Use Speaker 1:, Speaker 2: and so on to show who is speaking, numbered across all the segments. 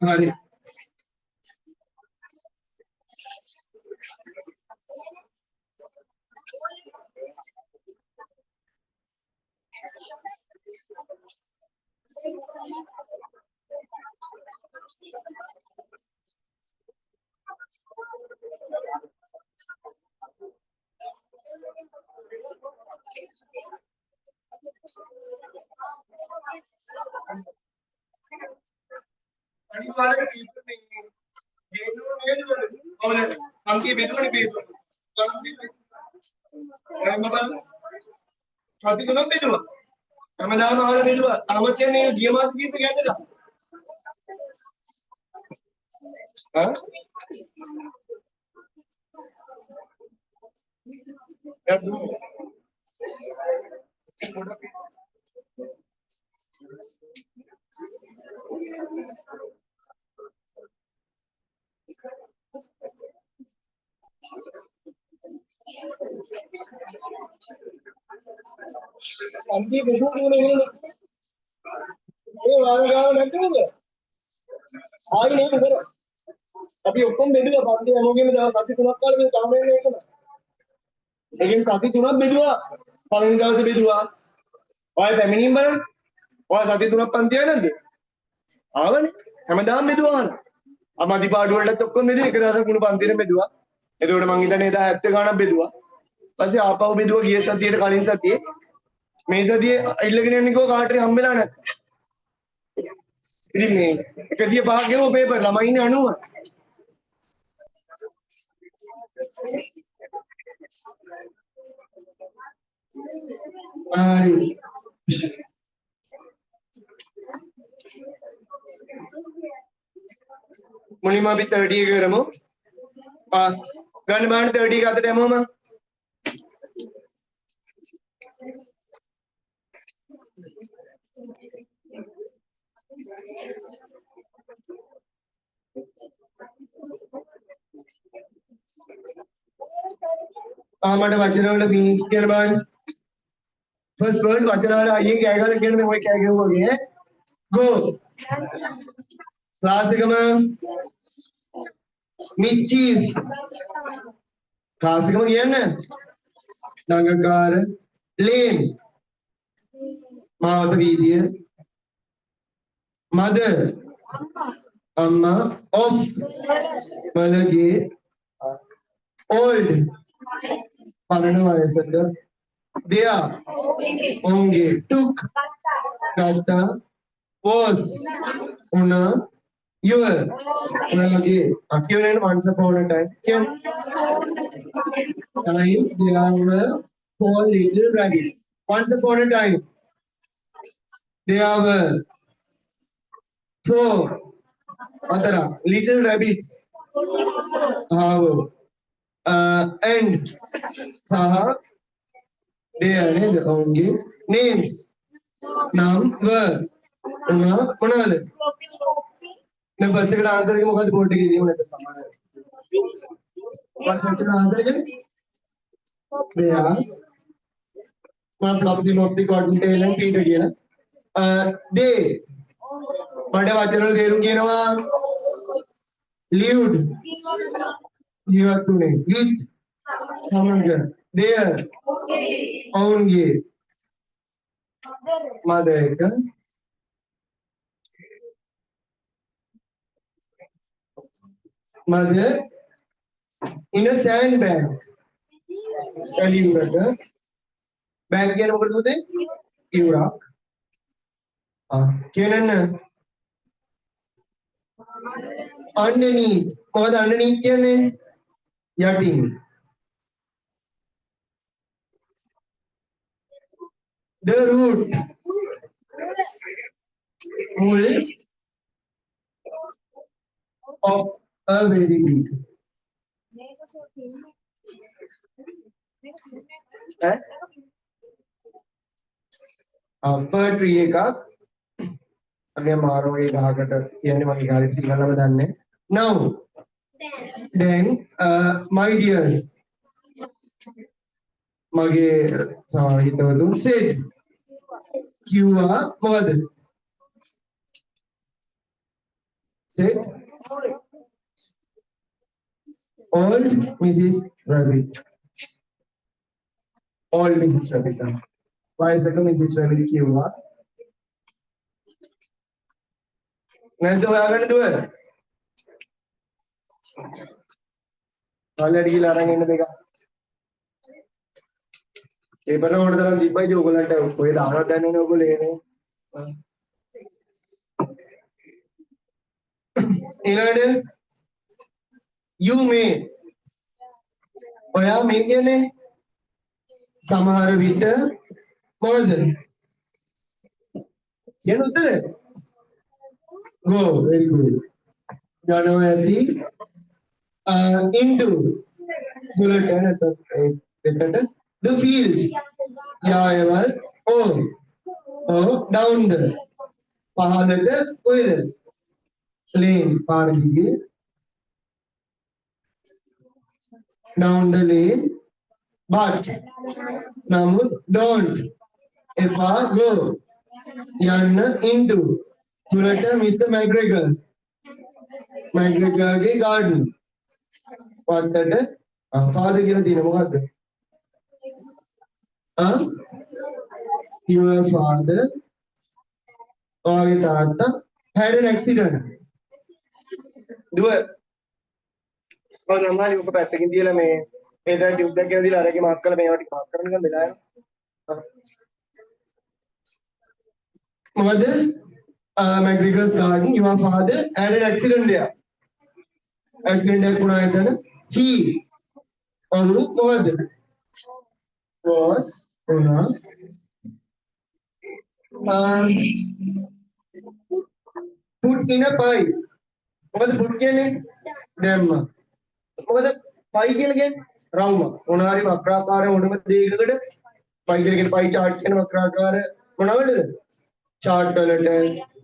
Speaker 1: හරි. අනිවාර්යයෙන් ගේනවා නේද? ඔව්. අන්ති බෙදුවනේ බෙදුවා. සති තුනක් බෙදුවා. හැමදාම ආවල බෙදුවා. තාම කියන්නේ ගිය මාස කීප ගන්නද? හා? අන්ති බෙදුවා නේ. ඒ වාරගාව නැතුවද? ආයි නේද කර. අපි ඔක්කොම බෙදුවා පන්ති හැමෝගෙම දවස් සති තුනක් කාලෙ මේ තාම එන්නේ එකම. ඒකෙන් සති තුනක් බෙදුවා. පළවෙනි දවසේ බෙදුවා. ඔය පැමිණීම් බලන්න. ඔය සති තුනක් පන්ති ආවේ නැද්ද? ආවනේ. හැමදාම බෙදුවා. අමාදිපාඩු වලටත් ඔක්කොම බෙදුවා. එක දවසක් මුළු පන්තිරෙම බෙදුවා. එතකොට මං හිතන්නේ එදා 70 ගාණක් බෙදුවා. ඊපස්සේ ආපහු බෙදුවා ගිය සතියේට කලින් සතියේ. මේ සතියේ ඉල්ලගෙන යන්නේ කෝ කාටරි හම්බෙලා නැත්නම්. ඉතින් මේ 105ක් ගෙවුව පේපර් ළමයි ඉන්නේ 90. හරි. මුලින්ම අපි 30 එක කරමු. ගන්න බාන්න 30 එක අතට යමුම. මට වචන වල මීනින්ග්ස් කියන බලන්න. ෆස්ට් වර්ඩ් වචන වල අයියෙන් කෑ ගහලා කියන්නේ ඔය කෑ ගැහුවා වගේ. go ක්ලාස් එකම mischief ක්ලාස් එකම කියන්නේ නංගකාර lane මාවත වීදිය mother අම්මා of බලගේ old පරණ වයසක දෙයා ඔවුන්ගේ took ගත්තා was උනා your ඔයාලගේ කියවන once upon a time time there were 4 little rabbits once upon a time there were 4 other little rabbits and saha there ned onge names number una monada मैं बस का आंसर के मुखात बोल रही हूं तो समान है बस का आंसर के या मैं फ्लॉपसी मॉपसी कॉटन टेल एंड पी गई ना डे बड़े वाचन देरू කියනවා lived जीवत तूने गीत समझ देयर होंगे मदर का mother in a sandbank එළියුරක බෑග් කියන මොකද පුතේ ඉවුරක් කියනන්න underneath මොකද underneath කියන්නේ යටින් the root මුල් of a very big fir tree එකක් අනේ මාරෝ ඒ ගහකට කියන්නේ මගේ ගාලේ සිංහලම දන්නේ now then my dears මගේ හිතවතුන් said කිව්වා මොකද Set old Mrs. Rabbit. Old Mrs. Rabbit. වයසක Mrs. Rabbit කිව්වා. නැද්ද හොයාගන්න දුව? කාලයට ගිහලා අරන් එන්න දෙක. පේපර් එක ඕන තරම් දීපයිද ඔයගොල්ලන්ට ඔය දානවත් දන්නේ නැහැ ඔයගොල්ලෝ එනේ. ඊළඟට you may ඔයා මේ කියන්නේ සමහර විට මොකද? කියන උත්තර go very good. යනවා ඇති into දුරට නැත්නම් එකට the fields යායවල් or down the පහළට කොහෙද lane පාර දිගේ down the lane but නමුත් don't එපා go යන්න into දුරට Mr. McGregor's McGregorගේ garden වත්තට father කියලා තියෙන මොකද්ද? Your father ඔයාගේ තාත්තා had an accident. දුව ඔය නම්මාලි ඔක පැත්තකින් තියලා මේ ඒතර ටියුබ් එකක් කියලා දීලා අරගේ මාක් කරලා මේවා ටික මාක් කරන්න නිකන් වෙලා යනවා. මොකද McGregor's garden your father had an accident there. accident එකක් වුණා එතන he ඔහු මොකද was වුණා put in a pie. මොකද put කියන්නේ දැම්මා. මොකද pie කියලා කියන්නේ රවුම. මොනාරි වක්‍රාකාර මොනම දෙයකකට pie කියලා කියන්නේ pie chart කියන වක්‍රාකාර මොනවටද? chart වලට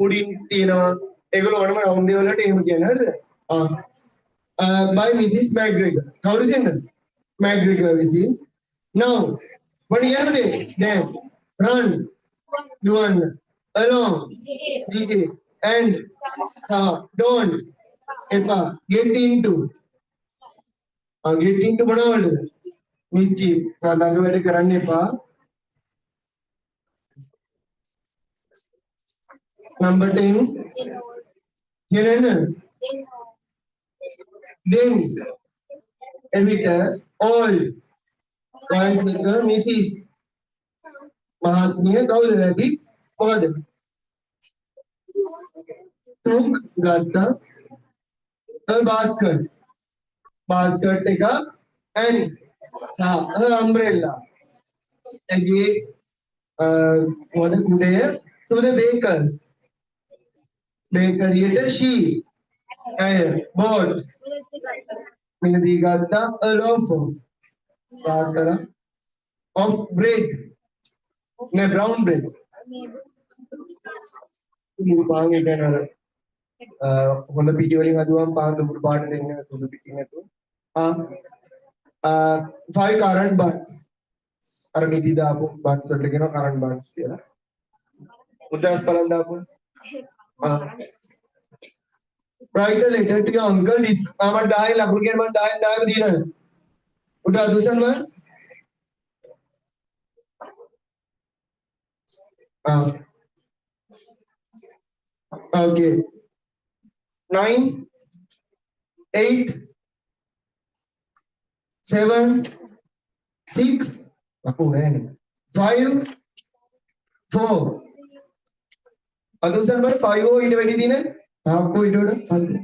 Speaker 1: උඩින් තියෙනවා. ඒගොල්ලෝ ඕනම round වලට එහෙම කියන්නේ හරිද? By Mrs. McGregor. කවුරු කියන්නේ? McGregor විසින්. Now what do you then run duan along DJ and don't epa get into මොනවලද mischief ළඟ වැඩ කරන්න එපා. number 10 කියන්න then එවිට all වයසක Mrs. මහත්මිය කවුද නැති මොකද took ගත්තා a basket එක and her umbrella එගේ මොකද කුඩය to the bakeryයට she bought මිලදී ගත්තා a loaf of bread no brown bread පාන් එක නේද හොඳ පිටි වලින් හදුවම පාන් දුඹුරු පාට දෙන්නේ සුදු පිටි නැතුව 5 currant buns අර මිදි දාපු buns වලට කියනවා currant buns කියලා උද්දස් බලන් දාපු write a letter to your uncle this මම 10 ලකුණු කියන මම 10 10 දිනන උඩ අදුසන් මම okay 9 8 7 6 ලකුණු නෑනේ 5 4 අදුසන් මම 5 ඊට වැඩි දින තාක්කෝ ඊට වඩා හරි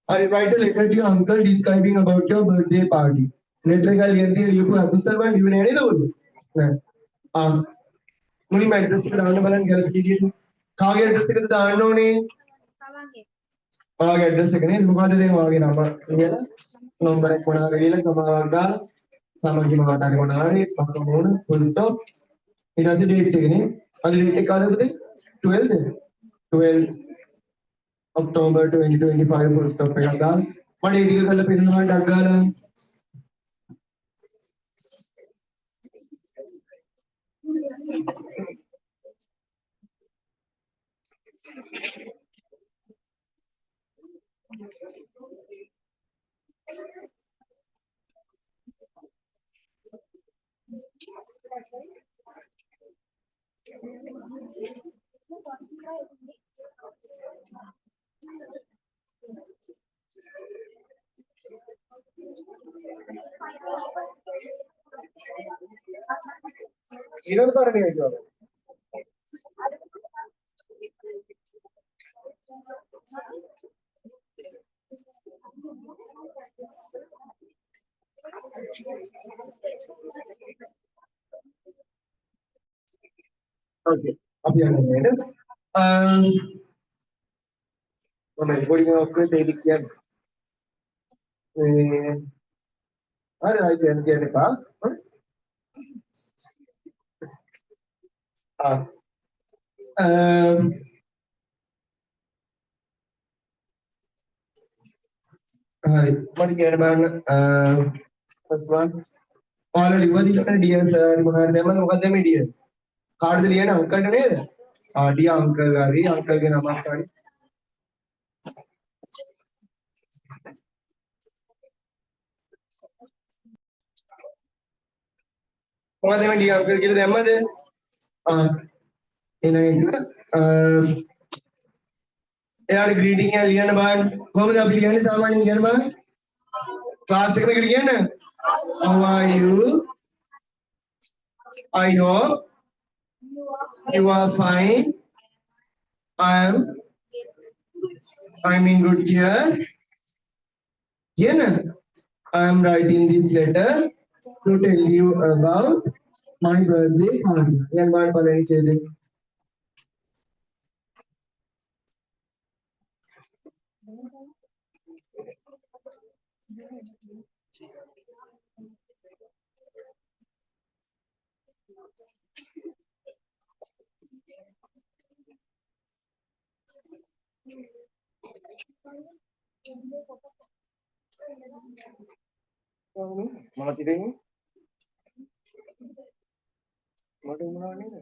Speaker 1: I write a letter to your uncle describing about your birthday party. Letter එක ලියන්න ලියපු අදුසන් මම ලියුවේ නෑ නේද ඔයගොල්ලෝ? නෑ. මුලින්ම ඇඩ්‍රස් එක දාන්න බලන්න ගැලපි විදියට. කාගේ ඇඩ්‍රස් එකද දාන්න ඕනේ? ඔයාගේ ඇඩ්‍රස් එක නේද? මොකද්ද දෙන්නේ ඔයාගේ නම ලියලා නම්බර් එක මොනවාද කියලා කමාවක් දාලා සමගි මහාට හරි මොනවා හරි පක්ක මොන full stop ඊට පස්සේ date එක නේ. අද date එක කාලෙද? 12 ද? 12 October 2025 full stop එකක් දාලා මම ඒ ටික කරලා පෙන්නනවා ඩක් ගාලා ඊළඟ තරණය වෙනවා. Okay. අපි යන්නේ නේද? මම රෙකෝඩින් ඔෆ් කරලා ඒක කියන්නේ. හරි ආයි කියන්න එපා. හරි මට කියන්න බලන්න first one ඔයාලා ලිව්වද ඉතින් dear sir මොනවද දැම්මද මොකක්ද මේ dear කාටද ලියන්නේ අංකල්ට නේද dear අංකල් හරි අංකල්ගේ නමක් හරි මොකද මේ dear අංකල් කියලා දැම්මද එන එක එයාට greeting එක ලියන්න බලන්න කොහොමද අපි ලියන්නේ සාමාන්‍යයෙන් කියන්න බලන්න ක්ලාස් එකකට කියන්න how are you I hope you are fine I'm in good cheer yeah I am writing this letter to tell you about my birthday party yan man palani chede Mana tidak ini? Mana mana ini?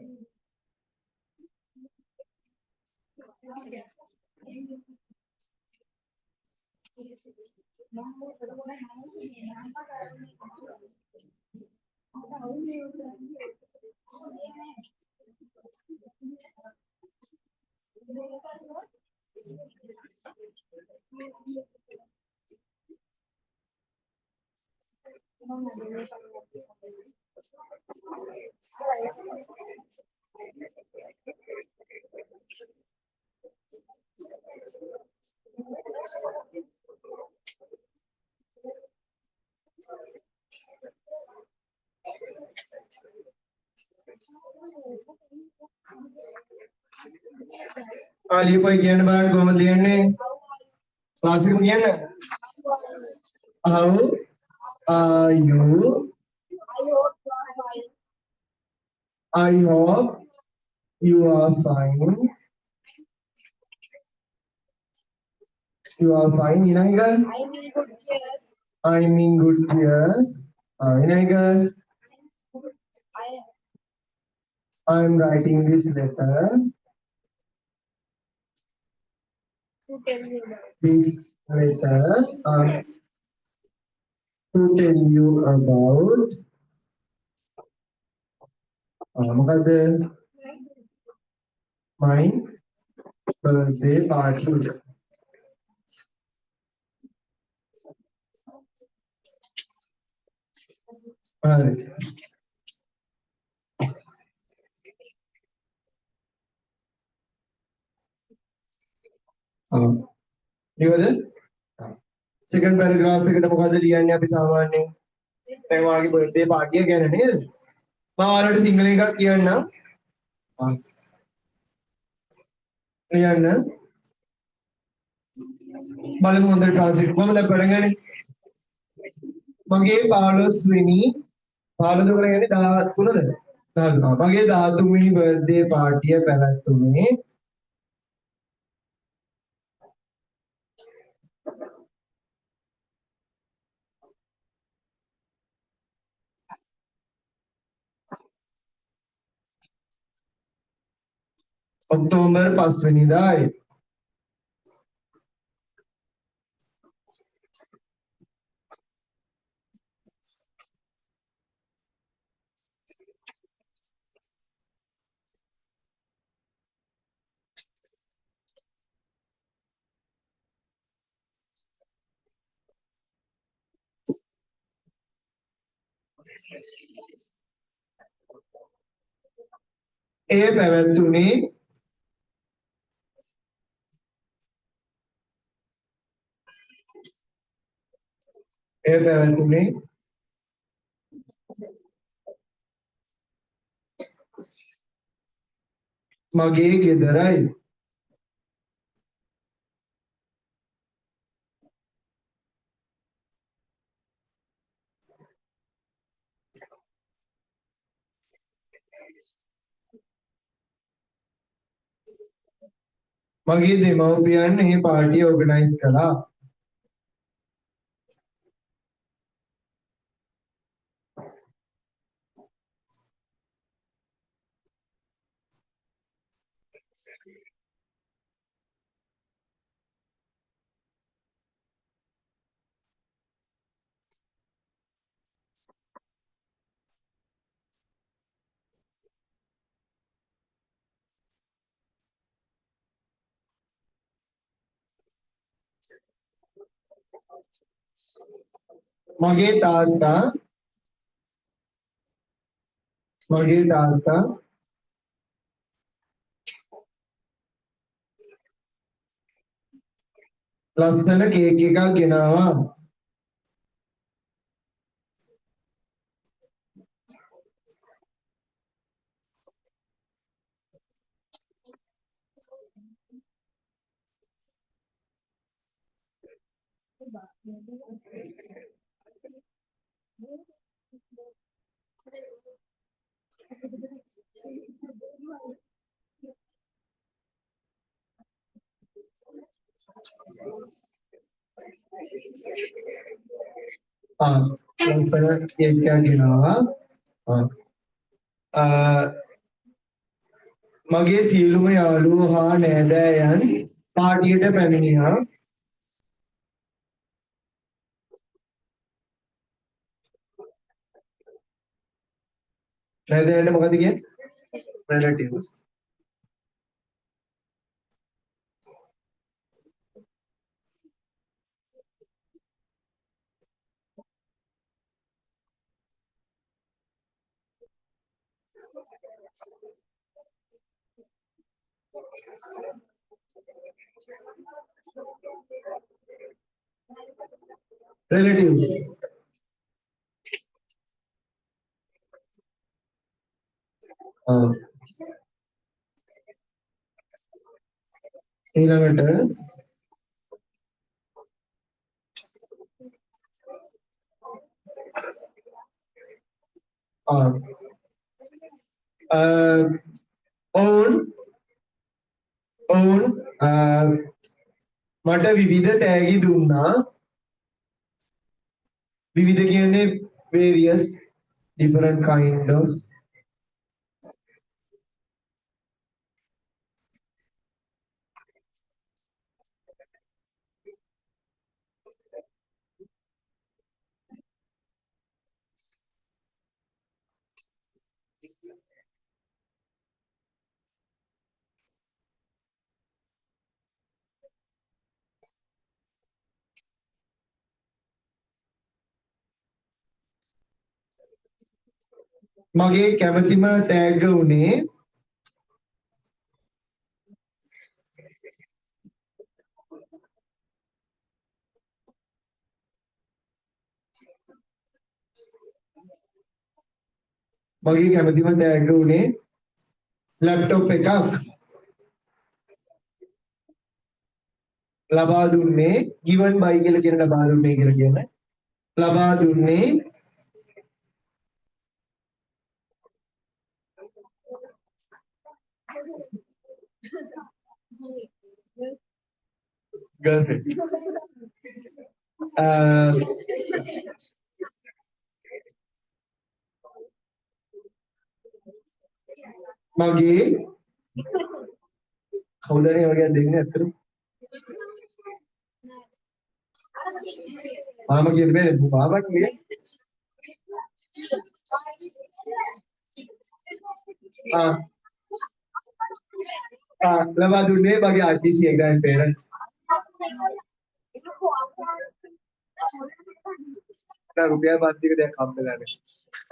Speaker 1: Ali कोई ज्ञान बांट कोमल ज्ञान ने classic ज्ञान how are you I hope you are fine Inaga I'm in good cheers Inaga I'm writing this letter to tell you about my birthday party. Second paragraph එකට මොකද ලියන්නේ අපි සාමාන්‍යයෙන් දැන් ඔයාලගේ බර්ත්ඩේ පාර්ටි එක ගැන නේද මම ඔයාලට සිංහලෙන් එකක් කියන්නම් ලියන්න බලමු හොඳට ට්‍රාන්ස්ලේට් කොහොමද පටන් ගන්නේ මගේ 15 වෙනි 15 කියන්නේ 13ද 13 මගේ 13 වෙනි බර්ත්ඩේ පාර්ටිය පැවැත්වුනේ ඔක්තෝබර් 5 වෙනිදායි ඒ පැවැත්ුණේ මගේ ගෙදරයි. මගේ දෙමව්පියන් මේ පාර්ටිය ඕගනයිස් කළා. මගේ තාත්තා ලස්සන කේක් එකක් ගෙනාවා. ලස්සන කේක් එකක් ගෙනාවා. මගේ සියලුම යාළුවෝ හා නෑදෑයන් පාටියට පැමිණියා. නෑදෑයන්ට මොකද කියන්නේ? relatives. relatives. ඊළඟට ඔවුන් මට විවිධ තෑගි දුන්නා. විවිධ කියන්නේ various different kind of. මගේ කැමැතිම තෑග්ග උනේ ලැප්ටොප් එකක් ලබා දුන්නේ given by කියලා කියන ලබා දුන්නේ කියලා කියන්නේ ලබා දුන්නේ girlfriend. මගේ කවුරුහරි වගේ දෙන්නේ ඇත්තට මාම කියන්නේ මාමා කියන්නේ ලබා දුන්නේ මගේ ආච්චි grand parents. රුපියල් 500ක දෙයක් හම්බෙලා නැහැ.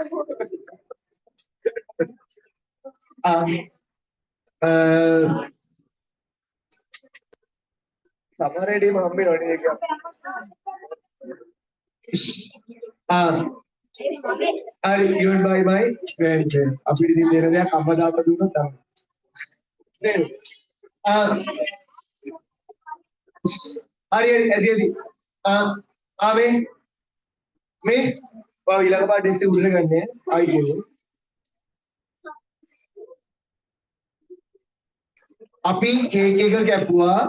Speaker 1: සමහරවිට මම හම්බෙනවනේ ඒක. හරි you buy my grandchild. අපිට ඉතින් දෙන දෙයක් අම්මා තාත්තා දුන්නොත් තමයි. නේද? හරි ඇදී. මේ ඊළඟ පාඩේ ඉස්සෙ උඩට ගන්නේ ආයි කියමු. අපි කේක් එක කැපුවා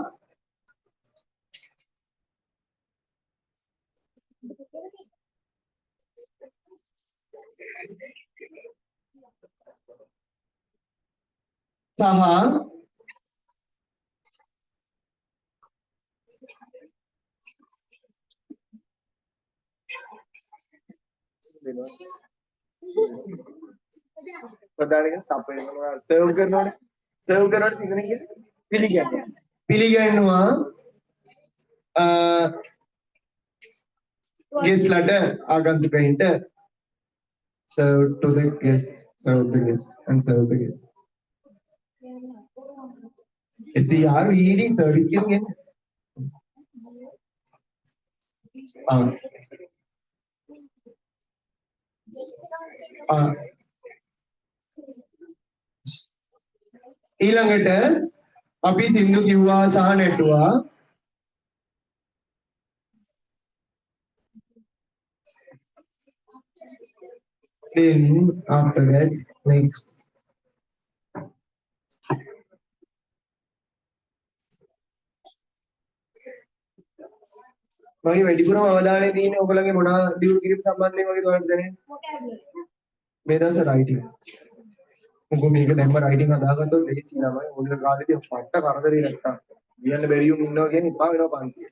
Speaker 1: සහ ප්‍රධානික සපයනවා සර්ව් කරනවානේ සිංහලෙන් කියන්නේ පිළිගන්නවා guestලට ආගන්තුකයින්ට serve to the guest serve the guest and serve the guest SER service කියන්නේ ඊළඟට අපි සින්දු කිව්වා සහ නැටුවා then after that next මගේ වැඩිපුරම අවධානය තියෙන්නේ ඔයගොල්ලන්ගේ මොනවා දියුණු කිරීම සම්බන්ධයෙන් වගේ ඔයාලට දැනෙන්නේ මේ දවස් රයිටින් මොකද මේක දැම්ම රයිටින් හදාගත්තොත් ලේසි ළමයි ඕන කාලේදී පට්ට කරදරේ නැත්තම් කියන්න බැරි උන් ඉන්නවා කියන්නේ ඉපා වෙනවා පන්තිය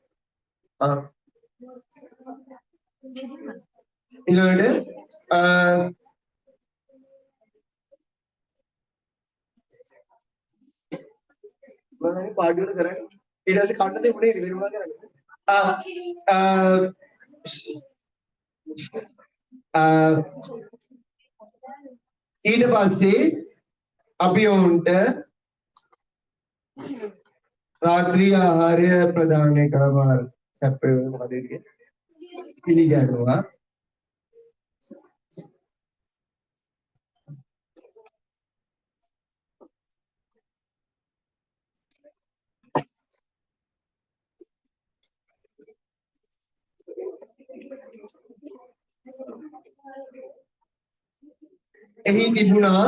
Speaker 1: ඊළඟට මම පාඩි වල කරන්නේ ඊට පස්සේ කන්න දෙන්නේ වෙන මොනවද කරන්නේ ඊට පස්සේ අපි ඔවුන්ට රාත්‍රී ආහාරය ප්‍රදානය කරනවා සැපේ මොකද කියන්නේ පිළිගන්නවා එහි තිබුණා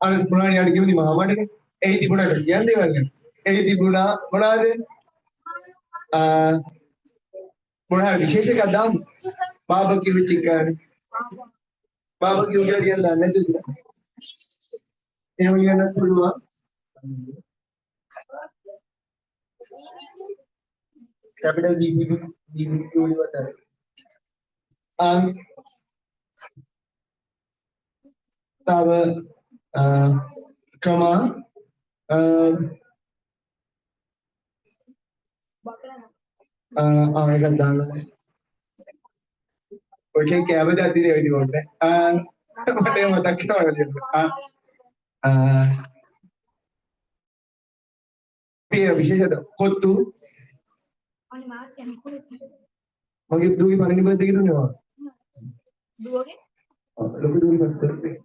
Speaker 1: අර මොනවද යාට කිව්වේ මාමටනේ එහි තිබුණා කියන්නේ දේවල් ගැන එහි තිබුණා මොනවාද මොනවා විශේෂ එකක් දාමු බාබකියු චිකන් බාබකියු කියලා දන්නේ නැද්ද එහෙම කියන්න පුළුවන් capital BBQ වලට තව ක්‍රම මේක දාන්න ඔකේ කැමති අදිනේ වෙදි මොන්නේ මට මතක් වෙනවා පිය විශේෂද කොත්තු මගේ දුවේ පරිණි බර්ත්ඩේ එක දුන්නා දුවගේ ලොකු දුවේ පස්සේ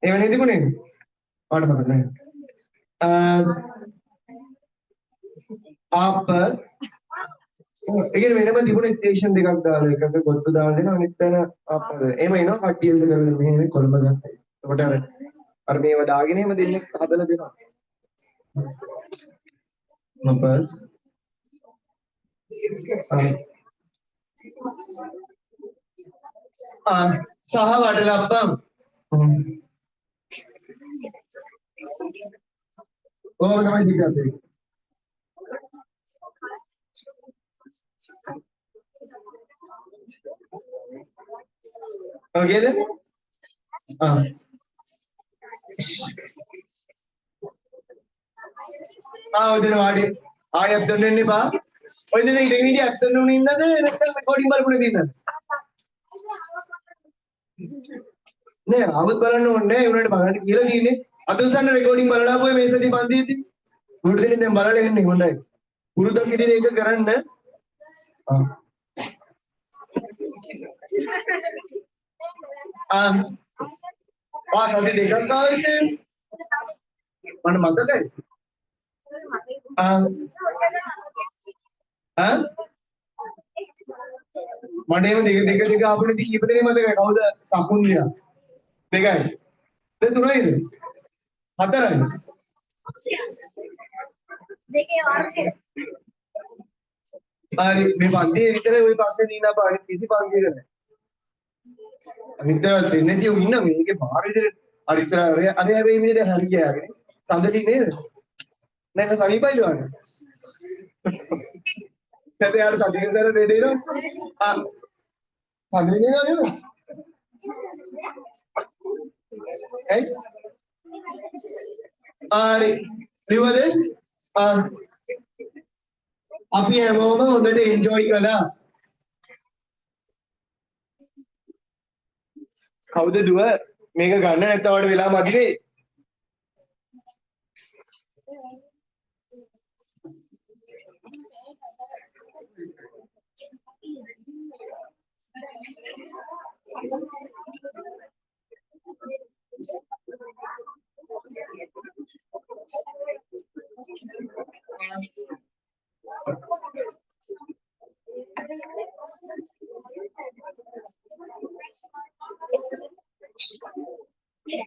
Speaker 1: එවනේ තිබුණේ ආට මතක නැහැ ආප ඒකේ වෙනම තිබුණේ ස්ටේෂන් දෙකක් දාලා එකක කොත්තු දාලා දෙනවා අනිත් තැන ආප එහෙම එනවා කට්ටිය විතර කරගෙන මෙහෙම කොළඹ ගත්තා ඒකට අර මේව දාගෙන එහෙම දෙන්නේ හදලා දෙනවා මපස් සහ වටලප්පම් ඕක තමයි දිග්ගත්තේ ඔකේද ඔතන වාඩි ආයෙ ඇබ්සන්ට් වෙන්න එපා ඔය දෙන ඉතින් ඉන්නේ ඇබ්සන්ට් වුණේ ඉන්නද නැත්නම් රෙකෝඩින් බලපුණේ ඉන්නද නෑ ආවත් බලන්න ඕනේ නෑ ඒ උනාට බලන්න කියලා තියෙන්නේ. අද උසන්න රෙකෝඩින් බලලා ආපුවේ මේ සති පන්තියේදී. උඩ දෙන්නේ දැන් බලලා එන්නේ හොඳයි. පුරුද්දක් විදිහට ඒක කරන්න. සති දෙකක් ආවිත් මට මතකයි. මට එහෙම දෙක ආපුණේදී කීප දෙනෙක් මතකයි. කවුද සකුන්ලියා? දෙකයි. තුනයිද? හතරයි. දෙකේ වර්ගය. හරි මේ පන්තියේ විතරයි ওই ප්‍රශ්නේ තියෙන අප අනිත් කිසි පන්තියක නැහැ. අනිත් දෙන්නේ තියු ඉන්න මේකේ බාහිර විදිහට අර ඉතර අර හැබැයි මිනිහ දැන් හරි ගියාගෙන. සඳලි නේද? නැත්නම් සමීපයිද වගේ. නැත්නම් යාර සතියෙන්සර රෙඩි නෝ. සඳලි නේද? හරි. ලියවද? අපි හැමෝම හොඳට එන්ජොයි කළා. කවුද දුව මේක ගන්න නැත්නම් වඩ වෙලා මදිනේ?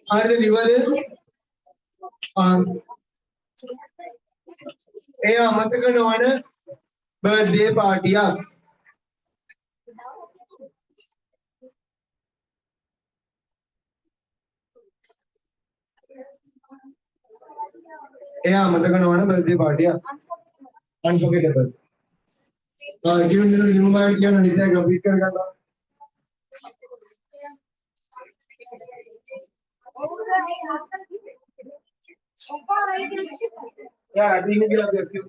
Speaker 1: හරිද ලිවද? ඒ අමතක නොවන බර්ත්ඩේ පාටියක්. එයා අමතක නොවන බර්ත්ඩේ පාටියක්. unforgettable. කියන්න නියමයි කියන නිසා ග්‍රැෆික් කරගන්නවා. Yeah, I think you'll have a few.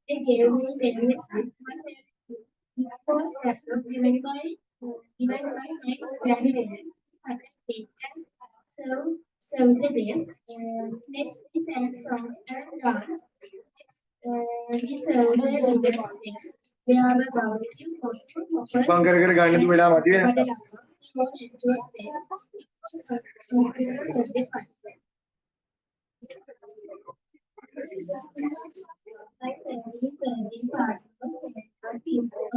Speaker 1: They gave me very first laptop given by my grandparents. Serve the best. Next we sang songs and dance. We served the ribbon cake. We are about to offer. Bangkar गाने तो मेरा मत ही है. My family part was a piece of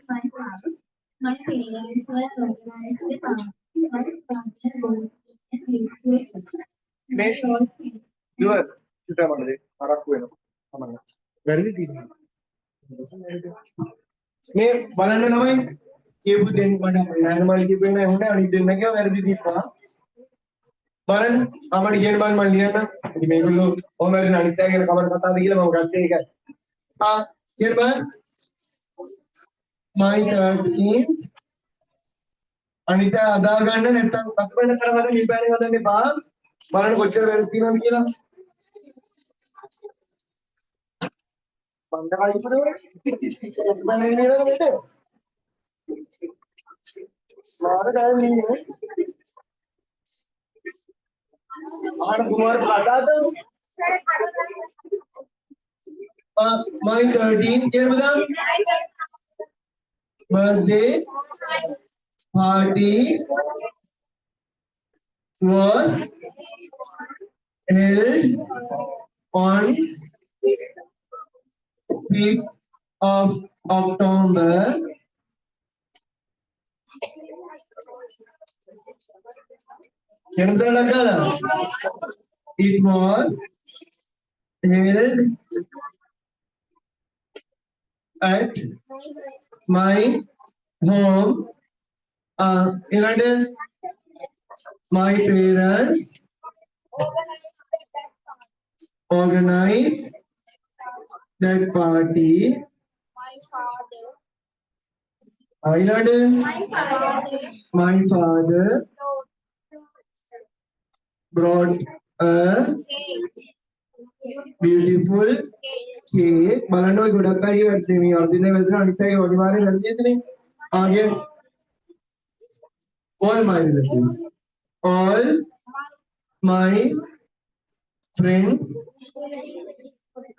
Speaker 1: my house. My parents were organized the party. My father wrote and you are chuta mandre araku වෙනවා තමයි වැරදි තියෙනවා මේ බලන්න ළමයි කියපු දෙන්න මට නෑනමල් කියපු එක හොඳයි අනිත් දෙන්න කියව වැරදි තියෙනවා බලන්න අපිට කියන බන් මම ලියන්න ඉතින් මේගොල්ලෝ කොහොම හරි අනිත් අය ගැන කවර කතාවද කියලා මම ගත්තේ ඒකයි කියන බන් my 13 අනිතා අදා ගන්න නැත්තම් කප්පෙන් කරවන්න නිල්පෑනේ හදන්න එපා බලන්න කොච්චර වැරදි තියෙනවද කියලා බණ්ඩ කයිපුරේ මම නේද බෙට මාර ගාන නේ ආන කුමාර ප්‍රසාද my 13th year birthday party was held on 5th of October it was held at my home. My parents organized that party. My father brought a beautiful cake. බලන්න ඔය ගොඩක් අය වටේ මේ අර්ධිනේ වැදලා අනිත් අය අනිවාර්යෙන් වැරදියදනේ. ආගේ all my relatives, all my friends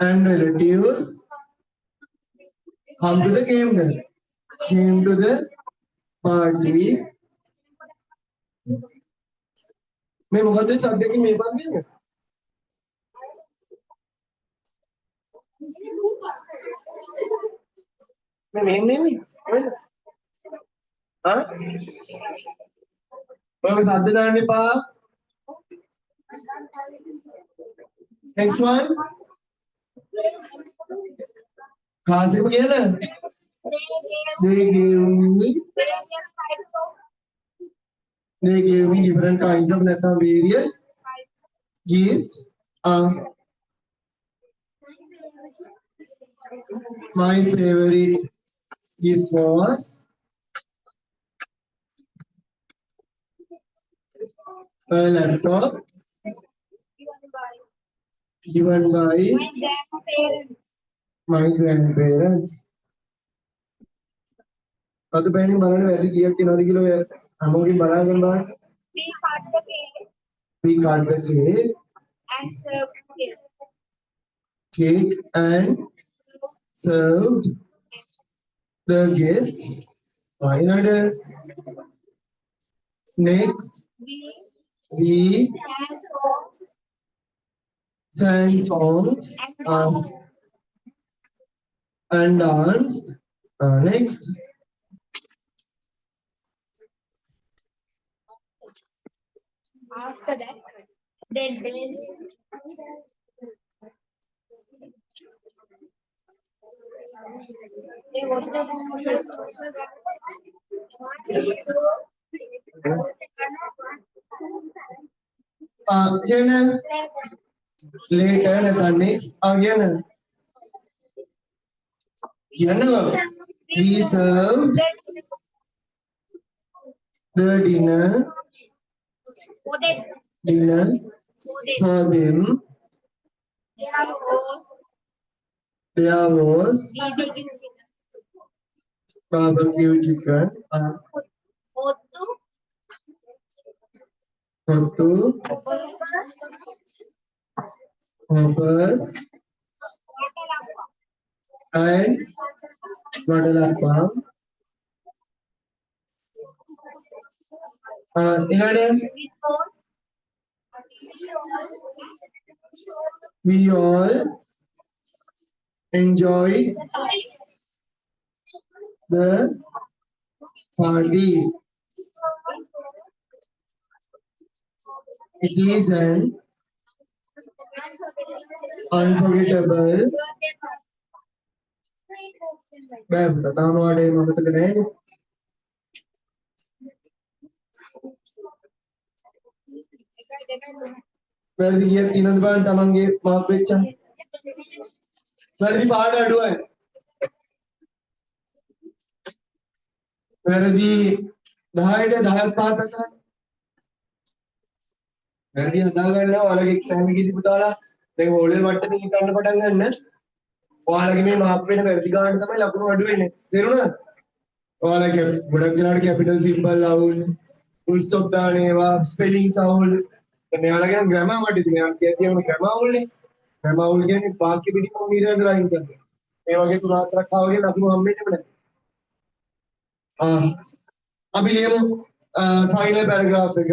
Speaker 1: and relatives come to the came to the party. मैं මොකද සද්දකින් මේ පන්තියේ मैं मेन नहीं हाँ ඔයගේ සද්ද දාන්න එපා next one කාසිම කියන they gave me different kinds of various gifts. My favorite gift was a laptop given by my grandparents. අද බෑනේ බලන්න වැඩි කීයක් වෙනවද කියලා ඔය හැමෝගෙන් බලාගෙන බලන්න. We cut the cake and served cake and served the guests. Another next we sang songs and danced. Next
Speaker 2: after that then they want to
Speaker 1: again later next again we served the dinner for them. There was barbecue chicken, hoppers, and vadalappa. We all enjoyed the party. It is an unforgettable. Babe, තාම වාඩේ මම මතක නැහැ. වැරදි කීයක් තියෙනවද බලන්න තමන්ගේ මාප් වෙච්ච. වැරදි පාඩ අඩුවයි. වැරදි 10ට 10ක් පහක් අතර. වැරදි හදා ගන්නවා ඔයාලගේ එක්සෑම් එකේදී පුතාලා දැන් ඕලෙවල් මට්ටමේ හිතන්න පටන් ගන්න. ඔයාලගේ මේ මාප් වෙන වැඩි ගන්න තමයි ලකුණු අඩු වෙන්නේ. තේරුණාද? ඔයාලගේ ගොඩක් දෙනාට කැපිටල් සිම්බල් අවුල්, ෆුල් ස්ටොප් දාන ඒවා, ස්පෙලිංස් අවුල්. දැන් මෙයාලගේ ග්‍රැමර් මට ඉතින් මෙයා කියනවා ග්‍රැමර් අවුල්නේ. ග්‍රැමර් අවුල් කියන්නේ වාක්‍ය පිටිකම නිරන්තරයෙන් අයින් කරනවා. ඒ වගේ තුන හතරක් ආවගේ ලකුණු හම්බෙන්නේ නැහැ. අපි ලියමු ෆයිනල් පැරග්‍රාෆ් එක.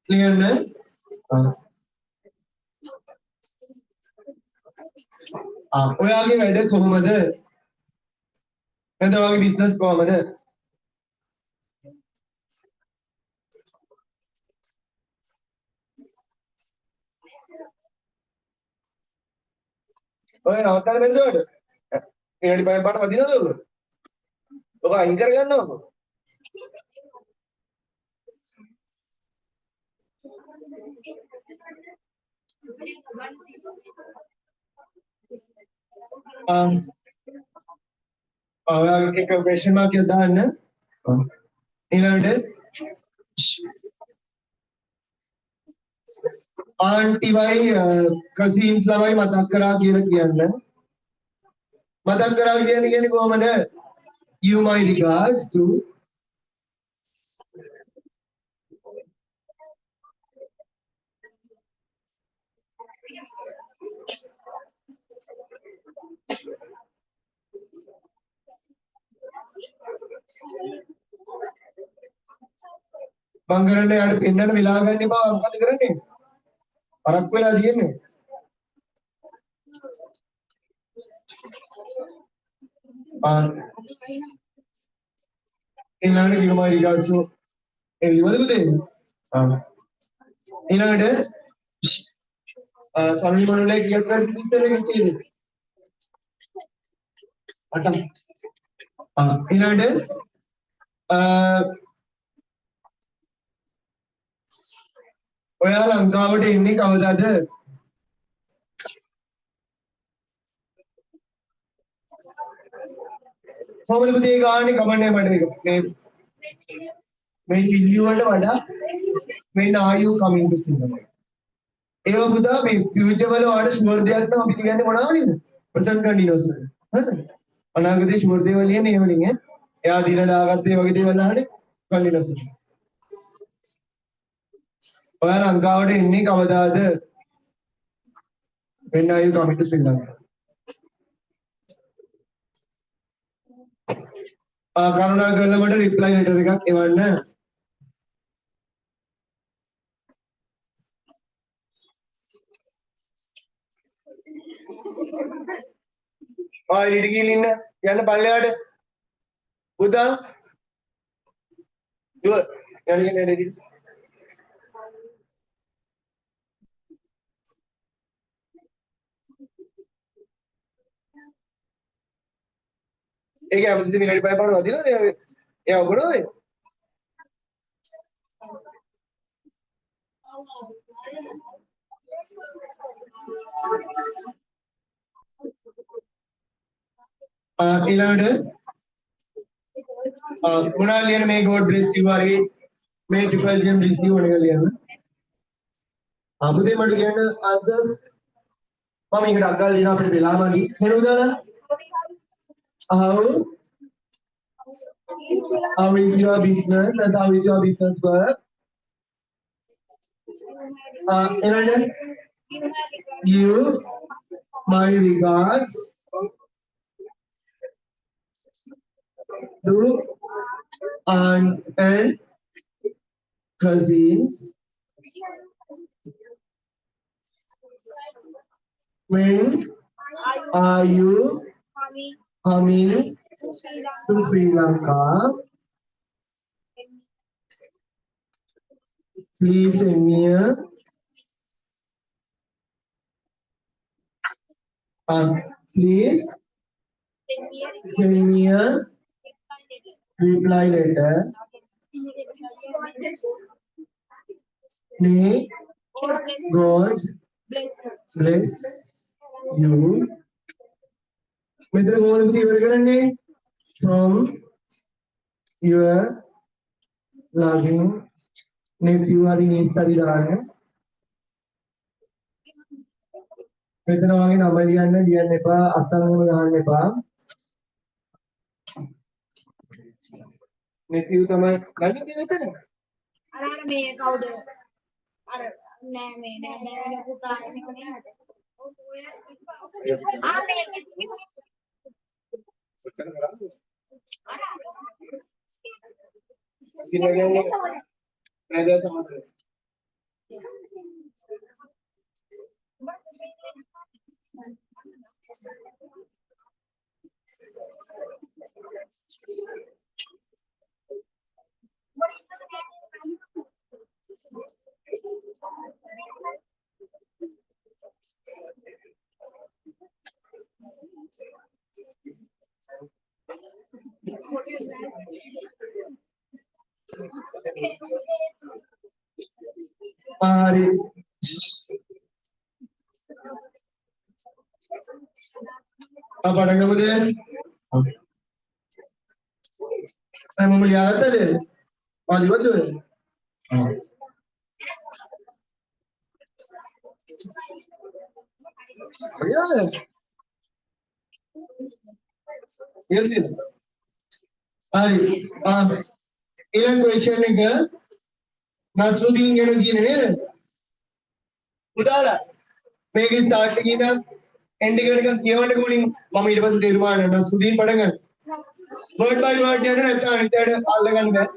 Speaker 1: ලියන්න. ඔයාගේ වැඩ කොහොමද? නැත්නම් ඔයාගේ බිස්නස් කොහොමද? ඔය නවත්තන්න බැරිද ඔයාලට? විනාඩි 5ක් පාට වදිනවද ඔක? ඔක අයින් කරගන්නවකෝ. ඔයාගේ එක ක්වෙස්චන් මාක් එකක් දාන්න. ඊළඟට ආන්ටිවයි කසින්ස් ළමයි මතක් කරා කියලා කියන්න. මතක් කරා කියන්නේ කොහමද? You my regards to මං කරන්නේ යාට පෙන්නන්න වෙලා ගන්න එපා. මොකද කරන්නේ? පරක් වෙලා තියෙන්නේ. ඊළඟට give my regards to එළිවද පුතේ? ඊළඟට සමි මනුලේ කීයක් කරලා ඉස්සර එක තියෙන්නේ? 8ක්. ඊළඟට ඔයා ලංකාවට එන්නේ කවදාද? කොහොමද පුතේ ගාන්නේ කමන්නේ මට මේක. මේ ඉල්ලිය වලට වඩා මෙන්න are you coming to Singapore? ඒව පුතා මේ ෆියුචර් වල ඔයාලට ෂුවර් දෙයක් නම් අපි කියන්නේ මොනවද නේද? ප්‍රසන්ට් කන්ටිනියුස් එක. හරිද? අනාගතේ ෂුවර් දේවල් ලියන්නේ ඒ වලින් ඈ. එයා දීලා දාගත්තේ වගේ දේවල් අහන්නේ කන්ටිනියුස් එක. ඔයා ලංකාවට එන්නේ කවදාද? when are you coming to Sri Lanka? කරුණාකරලා මට රිප්ලයි ලෙටර් එකක් එවන්න. ඊට ගිහින් යන්න පල්ලෙහාට. පුතා. දුව යන්න නේද? ඒක හැමතිස්සෙම විනාඩි 5 පාට වදිනවද? එයා ඔබනෝනේ. ඊළඟට මොනවා ලියන්න මේ God bless you හරි මේ triple gem receive වෙන එක ලියන්න. අපුතේ මට කියන්න answers මම මේකට අග්ගල් ලියන අපිට වෙලා මගි. හෙළුව දාලා how is your business and how is your business work? Elaine, you my regards to aunt and cousins when are you coming to Sri Lanka? Please send me a please send me a reply letter. May God bless you. මෙතන කොහොමද ඉවර කරන්නේ? From your loving nephew හරි niece හරි දාන්න. මෙතන වගේ නම ලියන්න එපා අස්සංගම ගහන්න එපා. මෙතියු තමයි ගන්න තියෙන්නේ.
Speaker 2: අර මේ කවුද? අර නෑ මේ නෑ පුතා එන්නේ නේද? ආ මේ
Speaker 1: ඔච්චර කරාද? කිනගන්නේ නේද සමහර. Mari. Apa ada kamu deh? Saya mau melihat aja. Wajib betul. Ya. Iya sih. Mari. Ini question ni ke? Nasruddin ගැන කියන්නේ නේද? පුතාලා මේකේ ස්ටාර්ට් එකේ ඉඳන් එන්ඩ් එකට නිකන් කියවන්න ගුණින් මම ඊට පස්සේ තීරමාන කරනවා Nasruddin පටන් ගන්න. වර්ඩ් බයි වර්ඩ් යන නැත්නම් අනිත්යට අල්ලගන්න බෑ.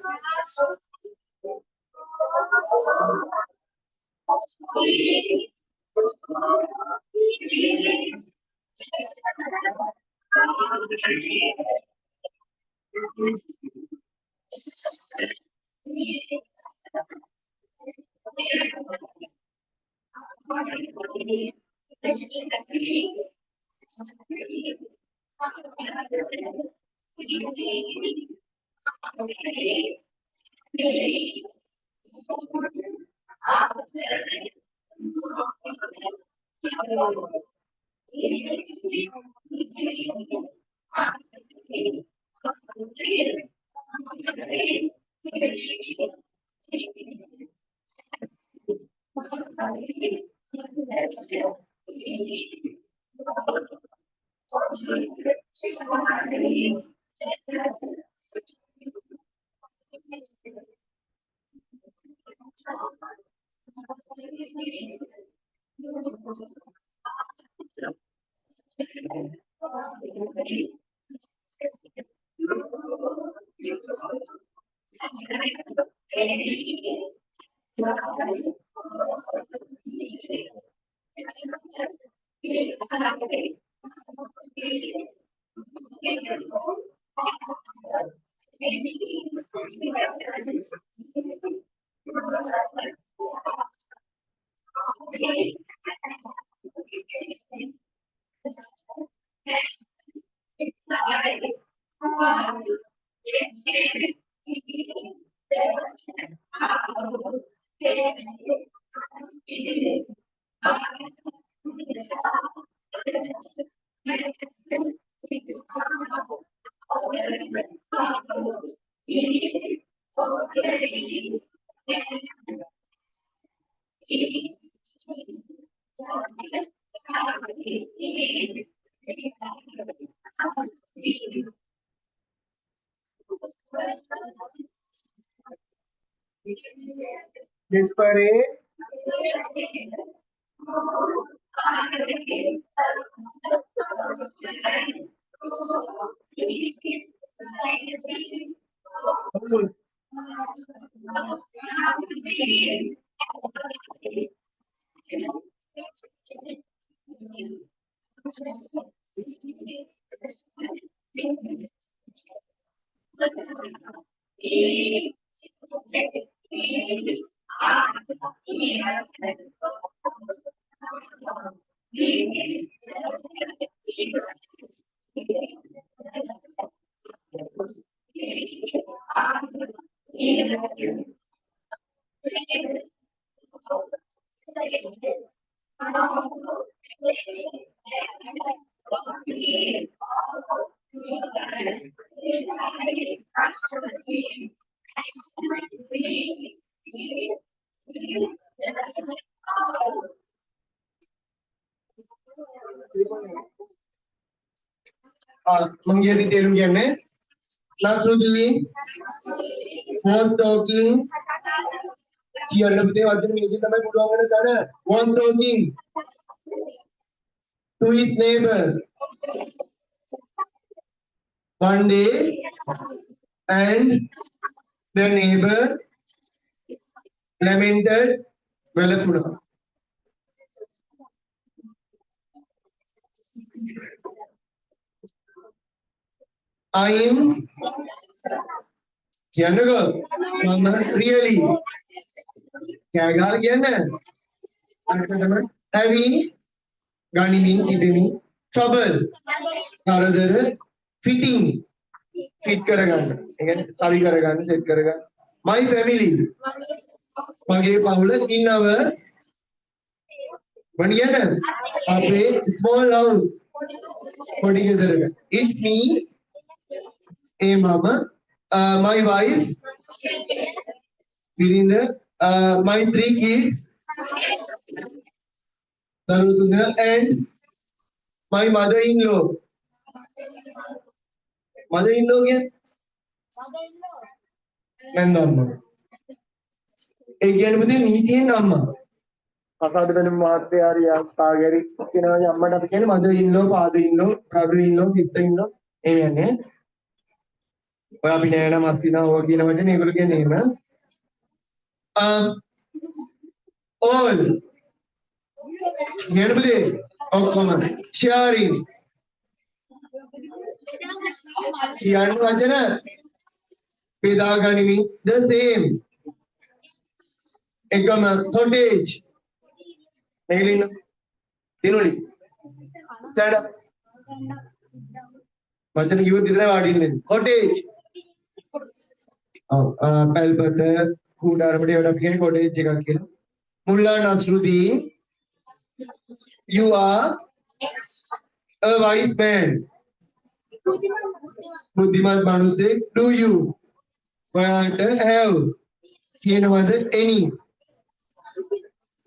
Speaker 1: Desperate. මම කියති තේරුම් කියන්නේ Nasruddin was talking කියන්න පුතේ වචන මේකෙන් තමයි පුළුවන් වෙන ගන්න was talking to his neighbor one day and the neighbor lamented වැළපුණා. I'm කියන්නකෝ මම really කෑගහලා කියන්න having ගනිමින් ඉබෙමින් trouble කරදර fitting fit කරගන්න ඒ කියන්නේ සවි කරගන්න සෙට් කරගන්න my family මගේ පවුල in our මොන කියන්නේ අපේ small house පොඩි ගෙදරක it's me mama my wife Virinda my 3 kids Darutunda and my mother-in-law mother-in-law again නන්දම්මා ඒ කියන්නේ පුතේ නීතියෙන් අම්මා කසාද බැලුම් මහත්තයාරියා තාගරි කියනවා අම්මට අපි කියන්නේ mother-in-law father-in-law brother-in-law sister-in-law ඒ කියන්නේ ඔය අපි නෑන මස්සිනා ඕවා කියන වචනේ ඒගොල්ලෝ කියන්නේ එහෙම all නේද ඔක්කොම sharing කියන වචන බෙදා ගනිමින් the same එකම cottage මේකලින්න දිනුලි සෑඩ වචන කිව්වොත් විතරයි වාඩි ඉන්නේ cottage පැල්පත කුඩාරමට ඒවට අපි කියන්නේ cottage එකක් කියලා මුල්ලා නස්රුදීන් you are a wise man බුද්ධිමත් මිනිසෙක් do you ඔයාට have කියනවද any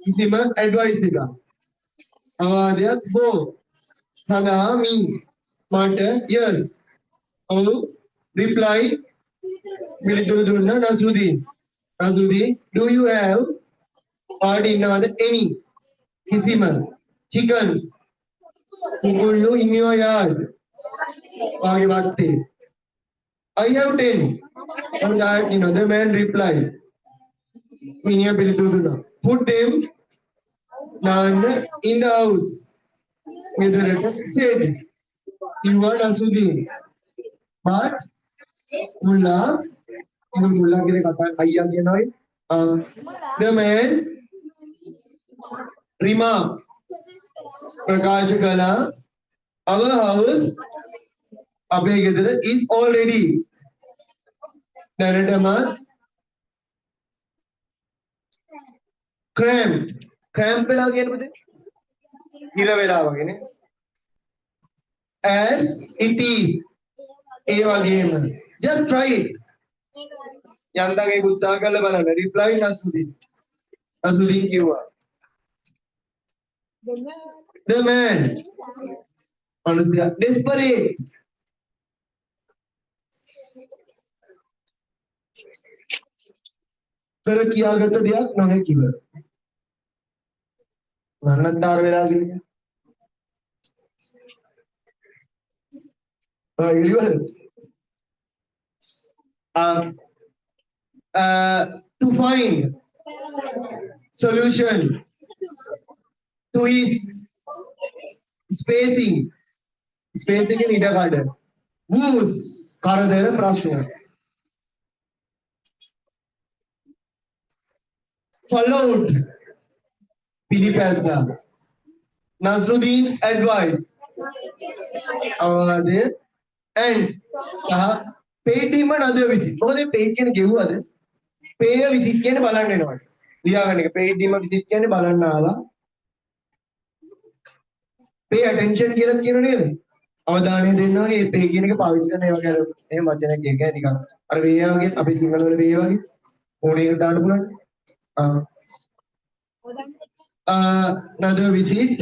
Speaker 1: කිසිම advice එකක් අවවාදයක් for සදා me මට yes ඔව් reply පිළිතුරු දුන්න නස්රුදීන් do you have ඔයාට ඉන්නවද any කිසිම chickens කුකුල්ලු in your yard ඔයාගේ වත්තේ I have 10 and that the man replied මිනිහා පිළිතුරු දුන්නා put them down in the house ගෙදරට said you are Nasruddin but මුල්ලා කියන කතා අයියා කියනවා the man remarked ප්‍රකාශ කළා our house අපේ ගෙදර is already දැනටම cramped වෙලා කියන්නේ පුතේ හිර වෙලා වගේ නේ as it is ඒ වගේම just try it යන්තම් ඒක උත්සාහ කරලා බලන්න reply නස්රුදීන් කිව්වා the man manusia desperate කර කියාගත දෙයක් නැහැ කිව නන්නතර වෙලා කියන්නේ එළිවල to find solution to his spacing in ඉඩකඩ woes කරදර ප්‍රශ්න followed පිළිපැද්දා Nasruddin's advice අවවාදය and paid him another visit මොකද paid කියන්නේ ගෙව්වද pay a visit කියන්නේ බලන්න එනවට ලියාගන්න එක paid him a visit කියන්නේ බලන්න ආවා pay attention කියලා කියනෝ නේද අවධානය දෙන්න වගේ pay කියන එක පාවිච්චි කරන ඒවා ගැන එහෙම වචනයක් කියන්නේ නිකන් අර වේ වගේ අපි සිංහල වල වේ වගේ ඕනේ එකට දාන්න පුළුවන් another visit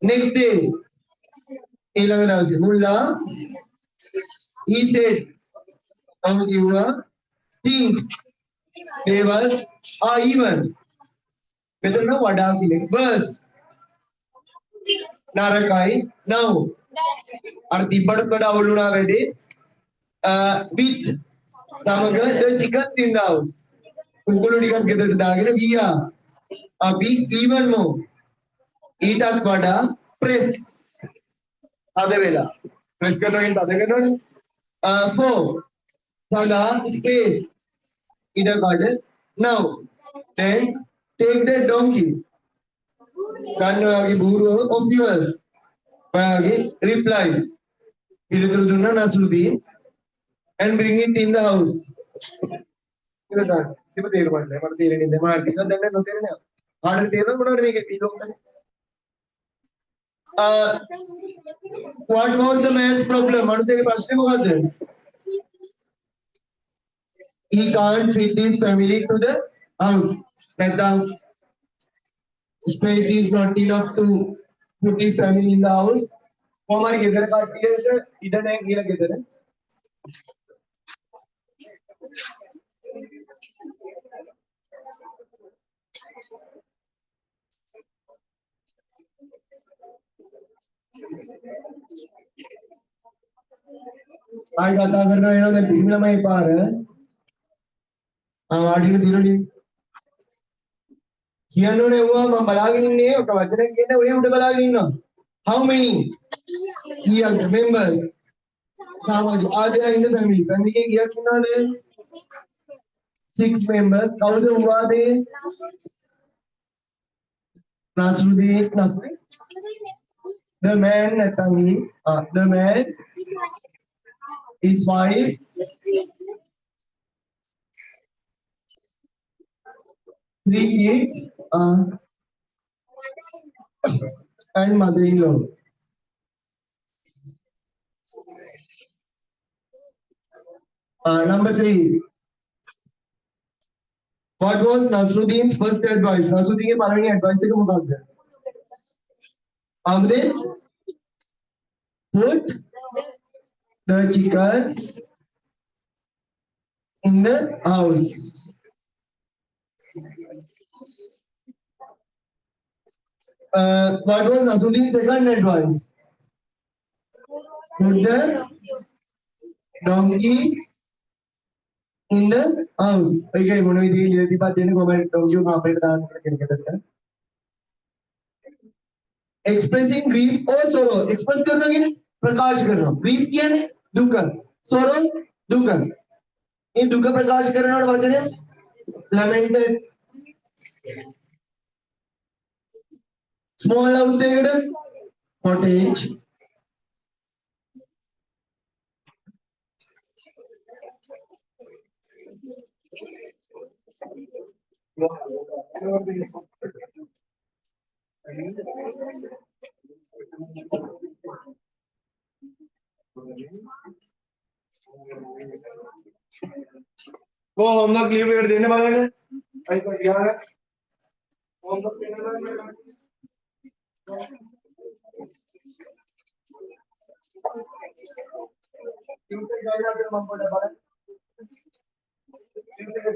Speaker 1: Next day, Mullah, he said, your things, they were even. Betul na wadah kini. Bus, narakai, now. Arti pada uluna ready. With samaga the chicken in the house. Kunkulu dikan kita sedagina via. Abi even more. Eat at vada press. Ade vela. Press करना है तादे करना. Four. Saga space. Ida garden. Now. Then take the donkey. Kan agi buru of yours. Agi reply. Pilih Nasruddin and bring it in the house. Siapa tiru mana? Mana tiru ni? Mana kita dah nak tiru ni? Ada tiru mana ni? Kita tiru kan? What was the man's problem? Manusia ke pasal apa sih? He can't fit his family to the house. Kata space is not enough to put his family in the house. वो हमारी किधर काटती है उसे इधर नहीं गिरा किधर है आज कथा करना है ना बिमला में पार है आवाज़ नहीं दिलोनी कियानो ने हुआ मां बलागिनी ने और कवचने के ने उन्हें उड़े बलागिनी ना how many young members समाज आज है इन family के किया कितना दे 6 members कौन से हुआ दे Nasruddin the man the man his wife three kids and mother-in-law. Number 3. What was Nasruddin's first advice? Nasruddin के पालने advice से क्या मुकाबला है? आपने put the chickens in the house. What was Nasruddin's second advice? Put the donkey in the house. Okay, one of the बात देने को मैं donkey को कहाँ पे डाल करके कहते हैं. Expressing grief or sorrow. Express करना क्या है? प्रकाश करना. Grief क्या है? दुख. Sorrow दुख. ये दुख प्रकाश करना और वचन है lamented. Small outside cottage. वो होमवर्क लीव कर देने वाले हैं भाई को यार होमवर्क देने वाले हैं ट्यूसडे जाएगा फिर हम को डबल ट्यूसडे का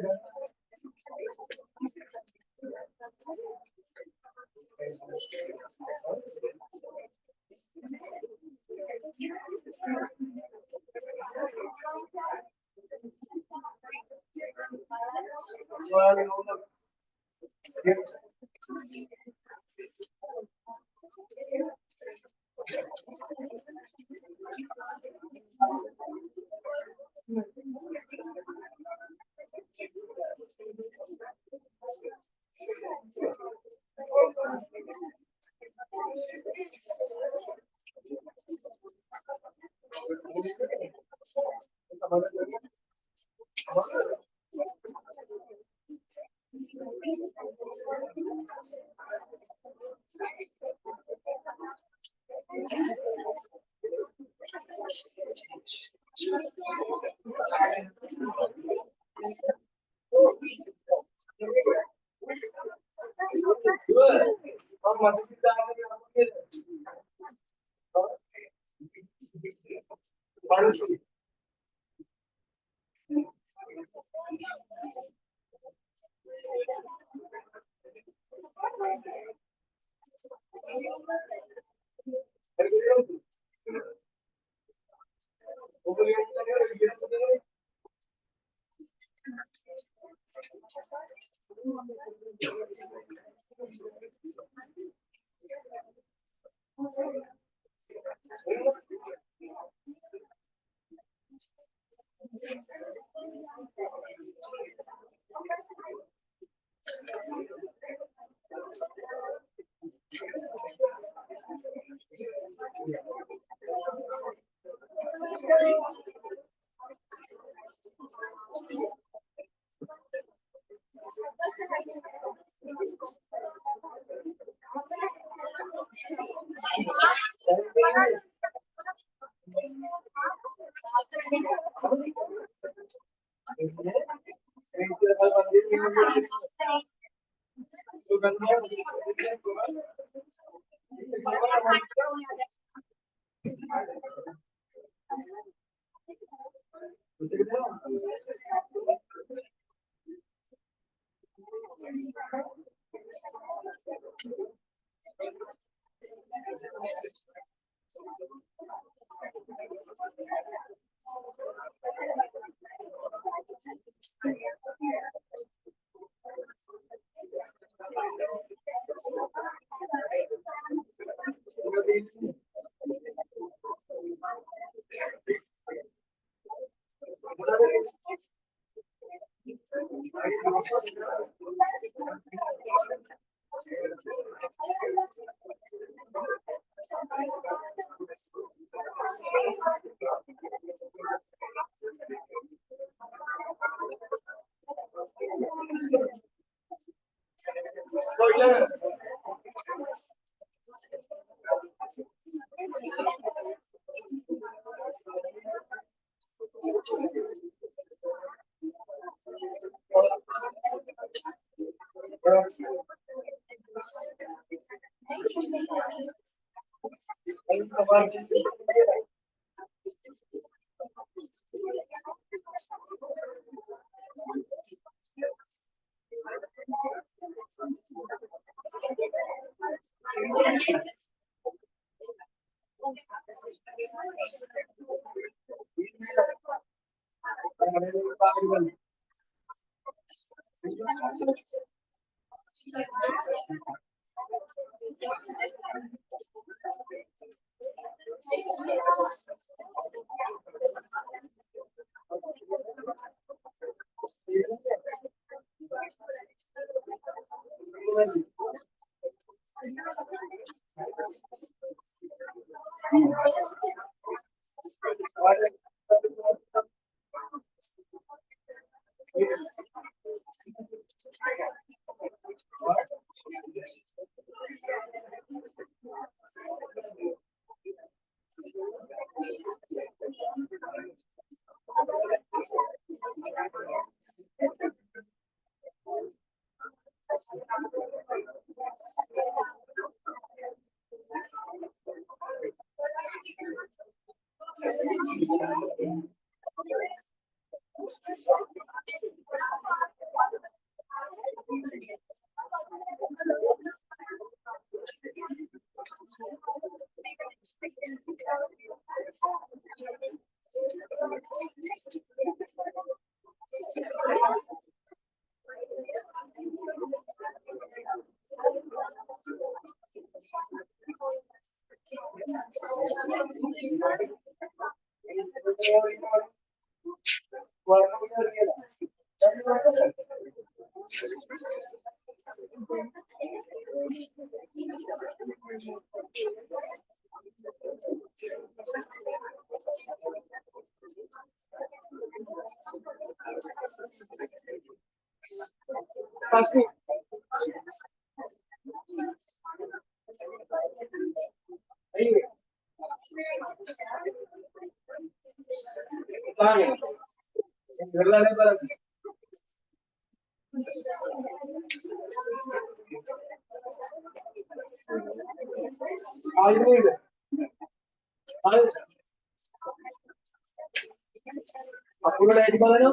Speaker 1: Aku udah di mana?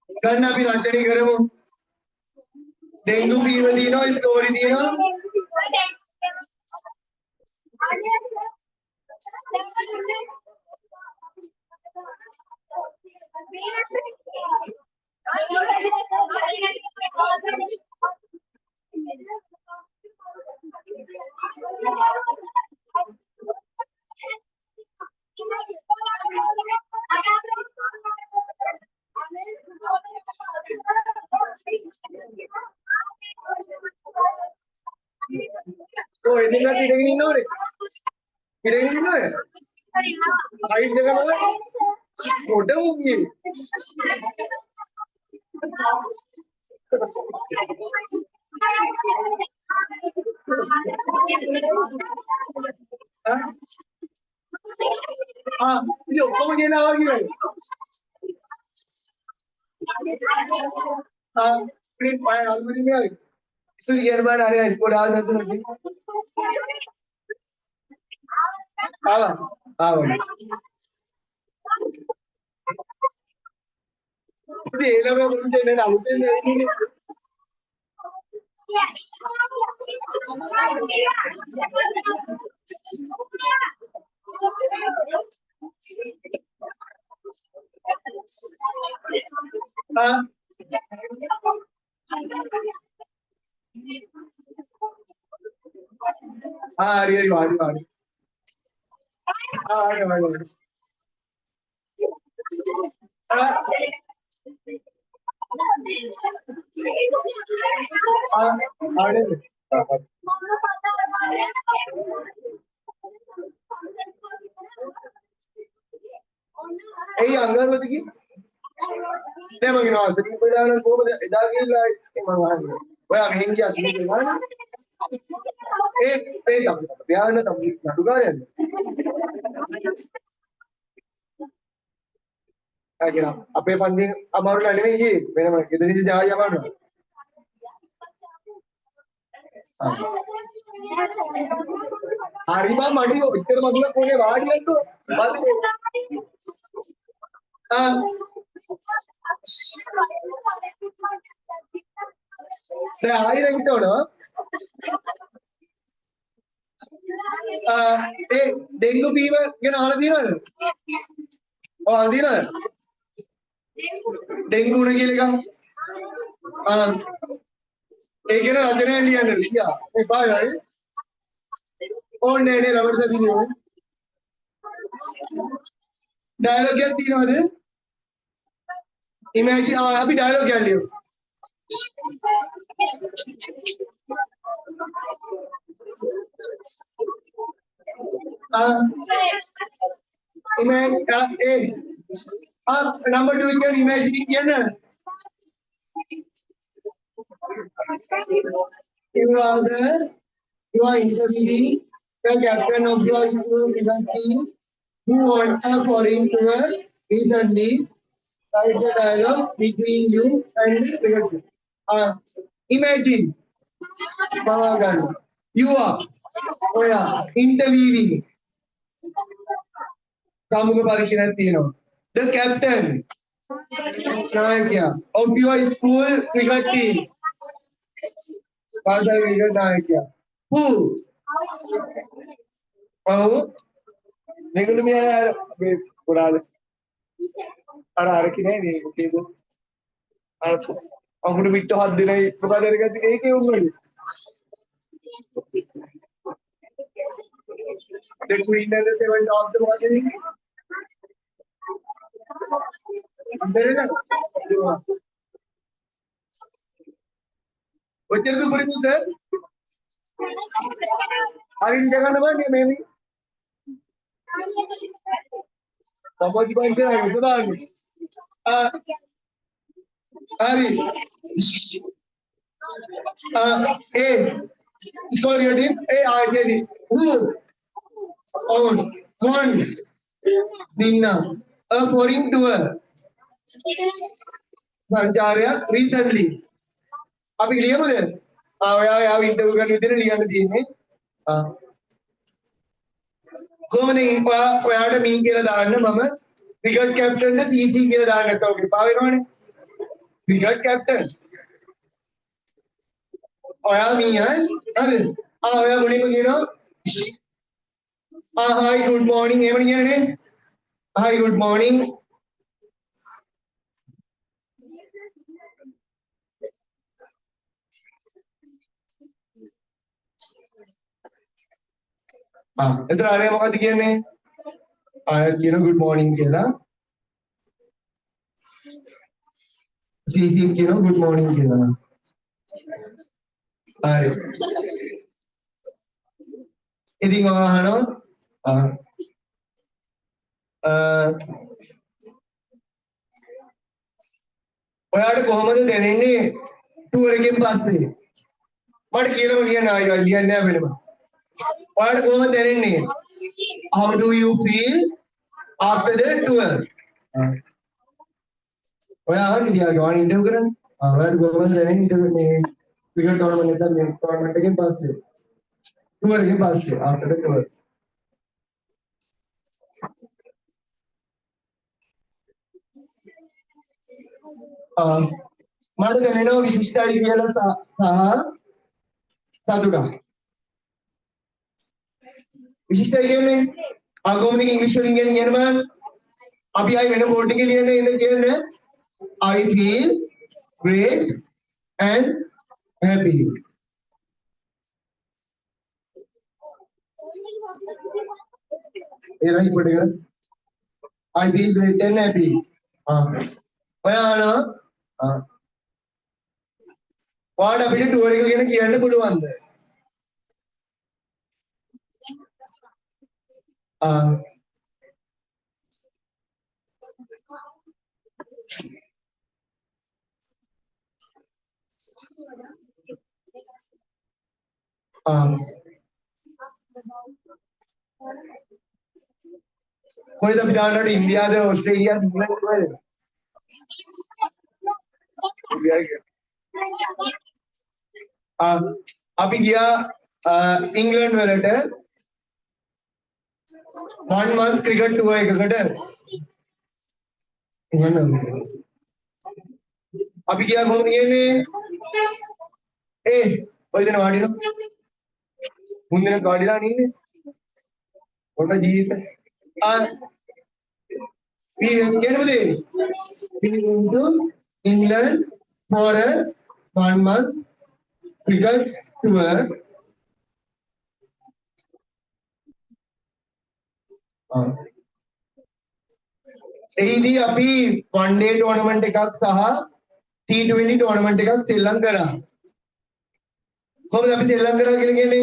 Speaker 1: करना भी राचनी करे वो डेंगू फीवर दीनो स्टोरी दीनो तो इतनी ना किडेंगी नहीं नो रे किडेंगी नहीं नो रे हाइट जगह मतलब छोटे होंगे हाँ ये ऊपर में ना होगी हाँ प्लीज पाए आलमारी में इसको ये बार आ रहा है इसको डाल देते हैं हाँ हाँ ये लोग मुझे नहीं डालते नहीं हाँ हाँ आ रही है आ रही हाँ आ रही यही अंगरबत्ती की नहीं मंगना सही पड़ा ना को इधर की लाइट मंगाएंगे वो हम क्या चीज है ना ए तब प्यार ना तब नडुगा है क्या अपने फंडिंग अमाउंट लाने में ये मेरे मन कितनी चीजें आ जावा ना हरीबा मड़ी हो इधर मतलब कोने बाहर ले तो बस हाँ දැන් ආයෙ නැගිටවනවා. ඒ ඩෙන්ගු ෆීවර් ගැන අහලා තියෙනවද? ඔව් අහලා තියෙනවද? ඩෙන්ගු උණ කියලා එකක්. ඒ ගැන රචනයක් ලියන්න ලියා. ඒ බායයි. ඕනේ නේ රබර් සැසිනියෝ. ඩයලොග් එකක් තියෙනවද? ඉමේජ් අපි ඩයලොග් එකක් ලියමු. Imagine, number 2 can imagine again. You are interviewing the captain of your school team who won a foreign tour recently. Write the dialogue between you and the cricket. Imagine, Pavagan, you are interviewing. Kamuka Parishinat තියෙනවා. The captain නායකයා of your school cricket team. පාසල් cricket නායකයා. Who? ඔව්. මේගොල්ලෝ මේ පුරාද අර කිනේ මේ මොකේද? අර අඟුරු පිට හත් දෙනයි මොකද කරගත්තේ ඒකේ උන්නේ. The queen and the servant of the watching. What's the good news, sir? Are you going to work, maybe? How much you say? I'm sorry. Ari. Hey, score your team. Hey, I get it. Who? On one dinner a foreign tour සංචාරයක් recently අපි ලියමුද ඔයාව interview කරන විදිහට ලියන්න තියෙන්නේ කොහොමද ඔයාට මී කියලා දාන්න මම ක්‍රිකට් කැප්ටන්ට CC කියලා දාන්න නැත්නම් ඔක එපා වෙනවනේ ක්‍රිකට් කැප්ටන් ඔයා මී හරි ඔයා මුලින්ම කියනවා hi, good morning. Hi, good morning. එතන ආරය මොකක්ද කියන්නේ? ආයෙත් කියන good morning කියලා. CC කියන good morning කියලා. හරි. ඉතින් අහනවා ඔයාට කොහොමද දැනෙන්නේ ටුවර් එකෙන් පස්සේ මට කියලාම ලියන්න ආයෙ ලියන්නේ නැහැ වෙනම ඔයාට කොහොමද දැනෙන්නේ how do you feel after the tour ඔයා අහන්නේ තියාගේ ඔයාලා ඉන්ටර්විව් කරන්නේ ඔයාට කොහොමද දැනෙන්නේ මේ ක්‍රිකට් ටෝර්නමන්ට් එකෙන් මේ ටෝර්නමන්ට් එකෙන් පස්සේ ටුවර් එකෙන් පස්සේ after the tour මට දැනෙනවා විශිෂ්ටයි කියලා සහ සතුටක්. විශිෂ්ටයි කියන්නේ කොහොමද ඉංග්‍රීසි වලින් කියනම අපි ආයි වෙන බෝඩ් එකේ ලියන්නේ ඉතින් කියන්නේ I feel great and happy. ඒලා ඉපඩ ගන්න I feel great and happy. ඔයාලා ඔයාට අපිට ටුවර් එක ගැන කියන්න පුළුවන්ද? කොහෙද අපි දාන්නට ඉන්දියාද ඕස්ට්‍රේලියාද ඉංග්‍රීසි කොහෙද? අපි ගියා ඉංග්ලන්ඩ් වලට 1 month cricket tour එකකට අපි කියා කොහොමද කියන්නේ? ඔය දෙන වාඩින. මුන්දෙන වාඩිලා ඉන්නේ. ඔන්න ජීවිත. We went to England for a 1 month cricket tour. එහිදී අපි one day tournament එකක් සහ T20 tournament එකක් සෙල්ලම් කරා. කොහොමද අපි සෙල්ලම් කරා කියලා කියන්නේ?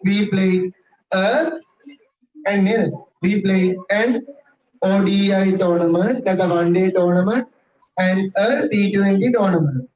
Speaker 1: We played we played an ODI tournament, like a one day tournament and a T20 tournament.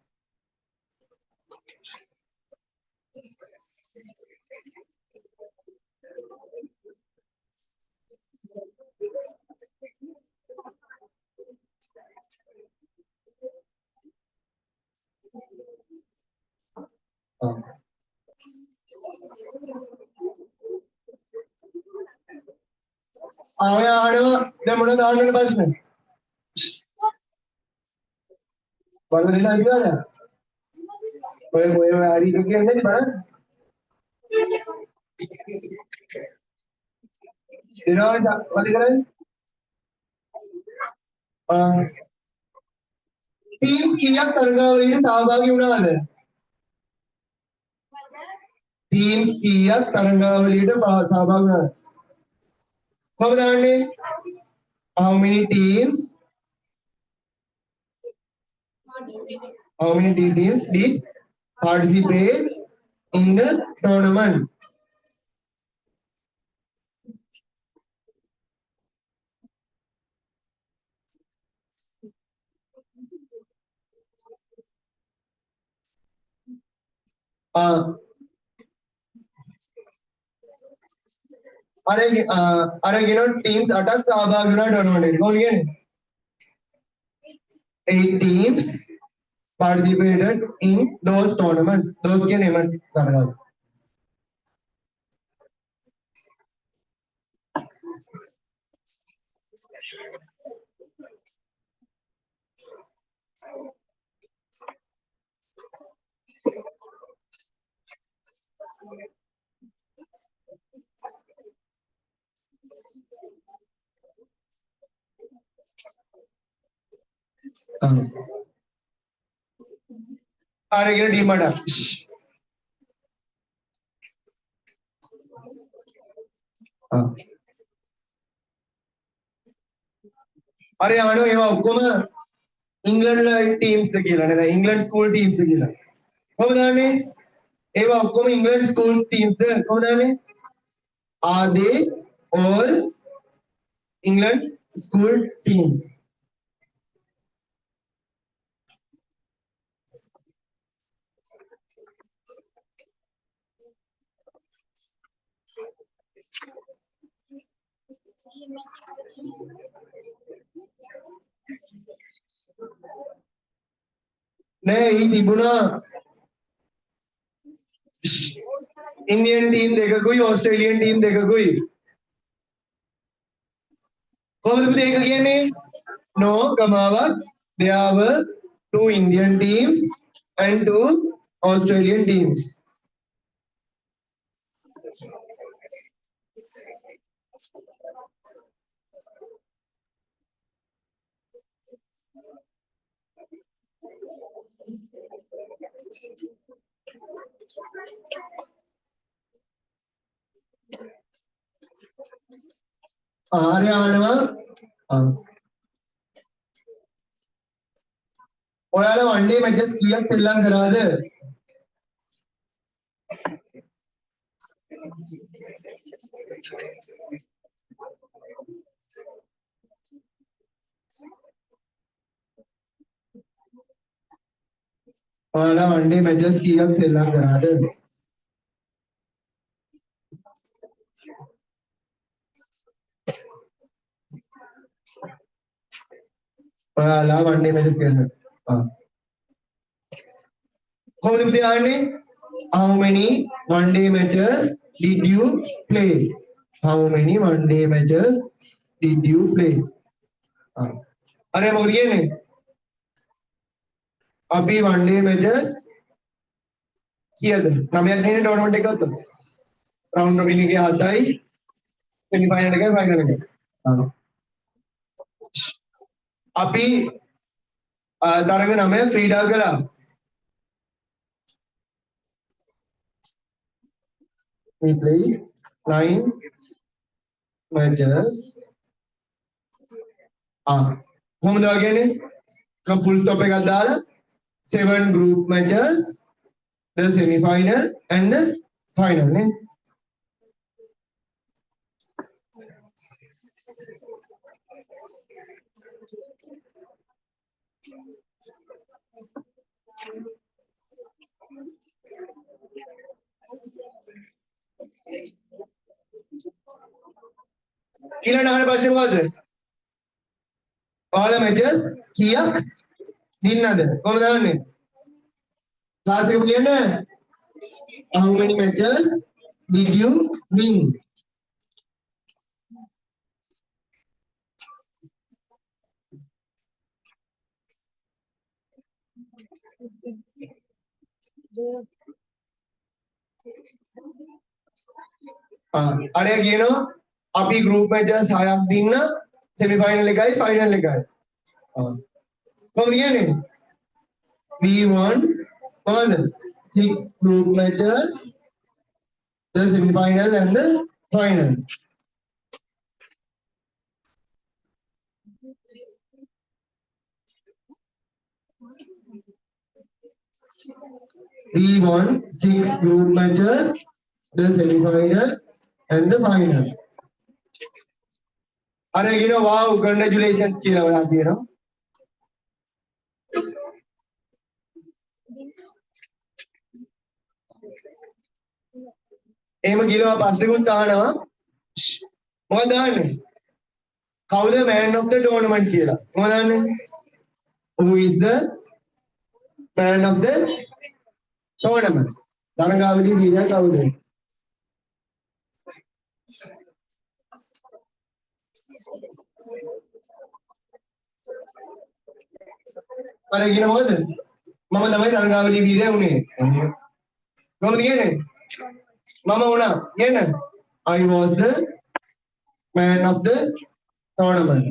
Speaker 1: දැන් මොනවද ආන්න ප්‍රශ්න? බලන්න දෙන්න ඉතින්. ඔය හරි කියන්නේ නැති බලන්න. දෙනවනේ මොකද කරන්නේ? ටීම් කීයක් තරගාවලියට සහභාගී වුණාද? ටීම්ස් කීයක් තරගාවලියට සහභාගී වුණාද? කොහොමද දන්නේ? How many teams did participate in the tournament? අර කියන ටීම්ස් 8ක් සහභාගී වුණා ටෝර්නමන්ට් එකට. කොහොමද කියන්නේ? 8 teams participated in those tournaments. Those කියන්නේ එම තරගාවලි. ආරගෙන ටීම් අඩ. අර යano ඒවා ඔක්කොම ඉංග්ලන්ඩ් ටීම්ස් ද කියලා නේද? ඉංග්ලන්ඩ් ස්කූල් ටීම්ස් ද කියලා. කොහොමද දන්නේ? ඒවා ඔක්කොම ඉංග්ලන්ඩ් ස්කූල් ටීම්ස් ද කොහොමද දන්නේ? Are they all England school teams? නෑ ඊ තිබුණා ඉන්දියන් ටීම් දෙකකුයි ඕස්ට්‍රේලියන් ටීම් දෙකකුයි. කොහොමද පුතේ ඒක කියන්නේ? No ගමාවක් there were 2 Indian teams and 2 Australian teams. ආර්යවනවා ඔයාලා one day matches කීයක් සෙල්ලම් කරාද? ඔයාලා one day matches කීයක් සෙල්ලම් කරාද? ඔයාලා one day matches කියලා. කොහොමද පුතේ ආන්නේ? How many one day matches did you play? How many one day matches did you play? අර මොකද කියන්නේ? අපි one day matches කීයද? 9ක් නේ ටෝර්නමන්ට් එක ගත්තොත්. රවුන්ඩ් රොබින් එකේ 7යි semi final එකයි final එකයි. අපි තරඟ 9 ක්‍රීඩා කළා. We played 9 matches. කොහොමද වගේනේ? කම් full stop එකක් දාලා 7 group matches, the semi final and the final නේ. ඊළඟ අහන ප්‍රශ්නේ මොකද්ද? ඔයාලා matches කීයක් දින්නද? කොහොමද දන්නේ? ක්ලාස් එකේ කියන්න. How many matches did you win? අර කියනවා අපි group matches 6ක් දින්න semi final එකයි final එකයි. කොහොමද කියන්නේ? We won all 6 group matches, the semi final and the final. We won 6 group matches, the semi final and the final. अरे wow, congratulations කියලා ඔයා කියනවා. එහෙම කියලා ප්‍රශ්නෙකුත් අහනවා. මොකද දන්නේ? කවුද man of the tournament කියලා? මොකද දන්නේ? Who is the man of the tournament? තරඟාවලියේ විජේතා කවුද? අර කියන මොකද? මම තමයි තරඟාවලියේ වීරයා වුණේ. කොහොමද කියන්නේ? මම වුණා. කියන්න. I was the man of the tournament.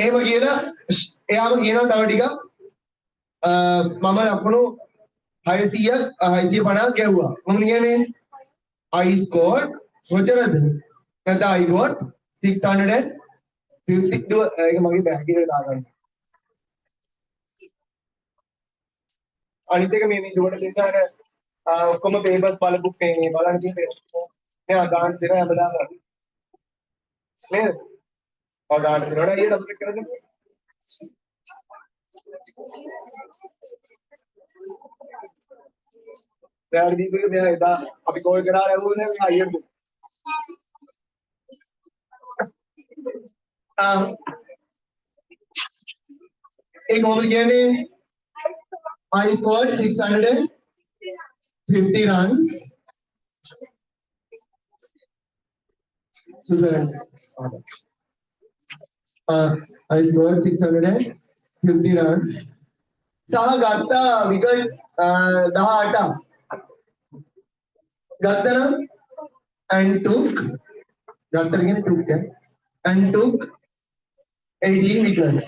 Speaker 1: එහෙම කියලා එයාම කියනවා තව ටිකක් මම ලකුණු 600ක් 650ක් ගැහුවා. මොකද කියන්නේ? I scored කොච්චරද? නැත්නම් I got 652 ඒක මගේ බෑග් එකට දාගන්න. අනිත් එක මේ දුවට දෙන්න අර ඔක්කොම පේපර්ස් බලපු මේ බලන්න තියෙන්නේ. මෙයා ගාන දෙනවා හැමදාම. නේද? ඔය ගාන දෙනවා ඊට අපිට කරන්නේ. දැන් දීපක මෙයා එදා අපි කෝල් කරලා ලැබුණේ මේ අයියට. ඒ කොහොමද කියන්නේ? I scored 650 runs. I scored 650 runs. සහ ගත්තා විකට් 18ක්. ගත්තනම් and took ගත්තට කියන්නේ took and took 18 wickets.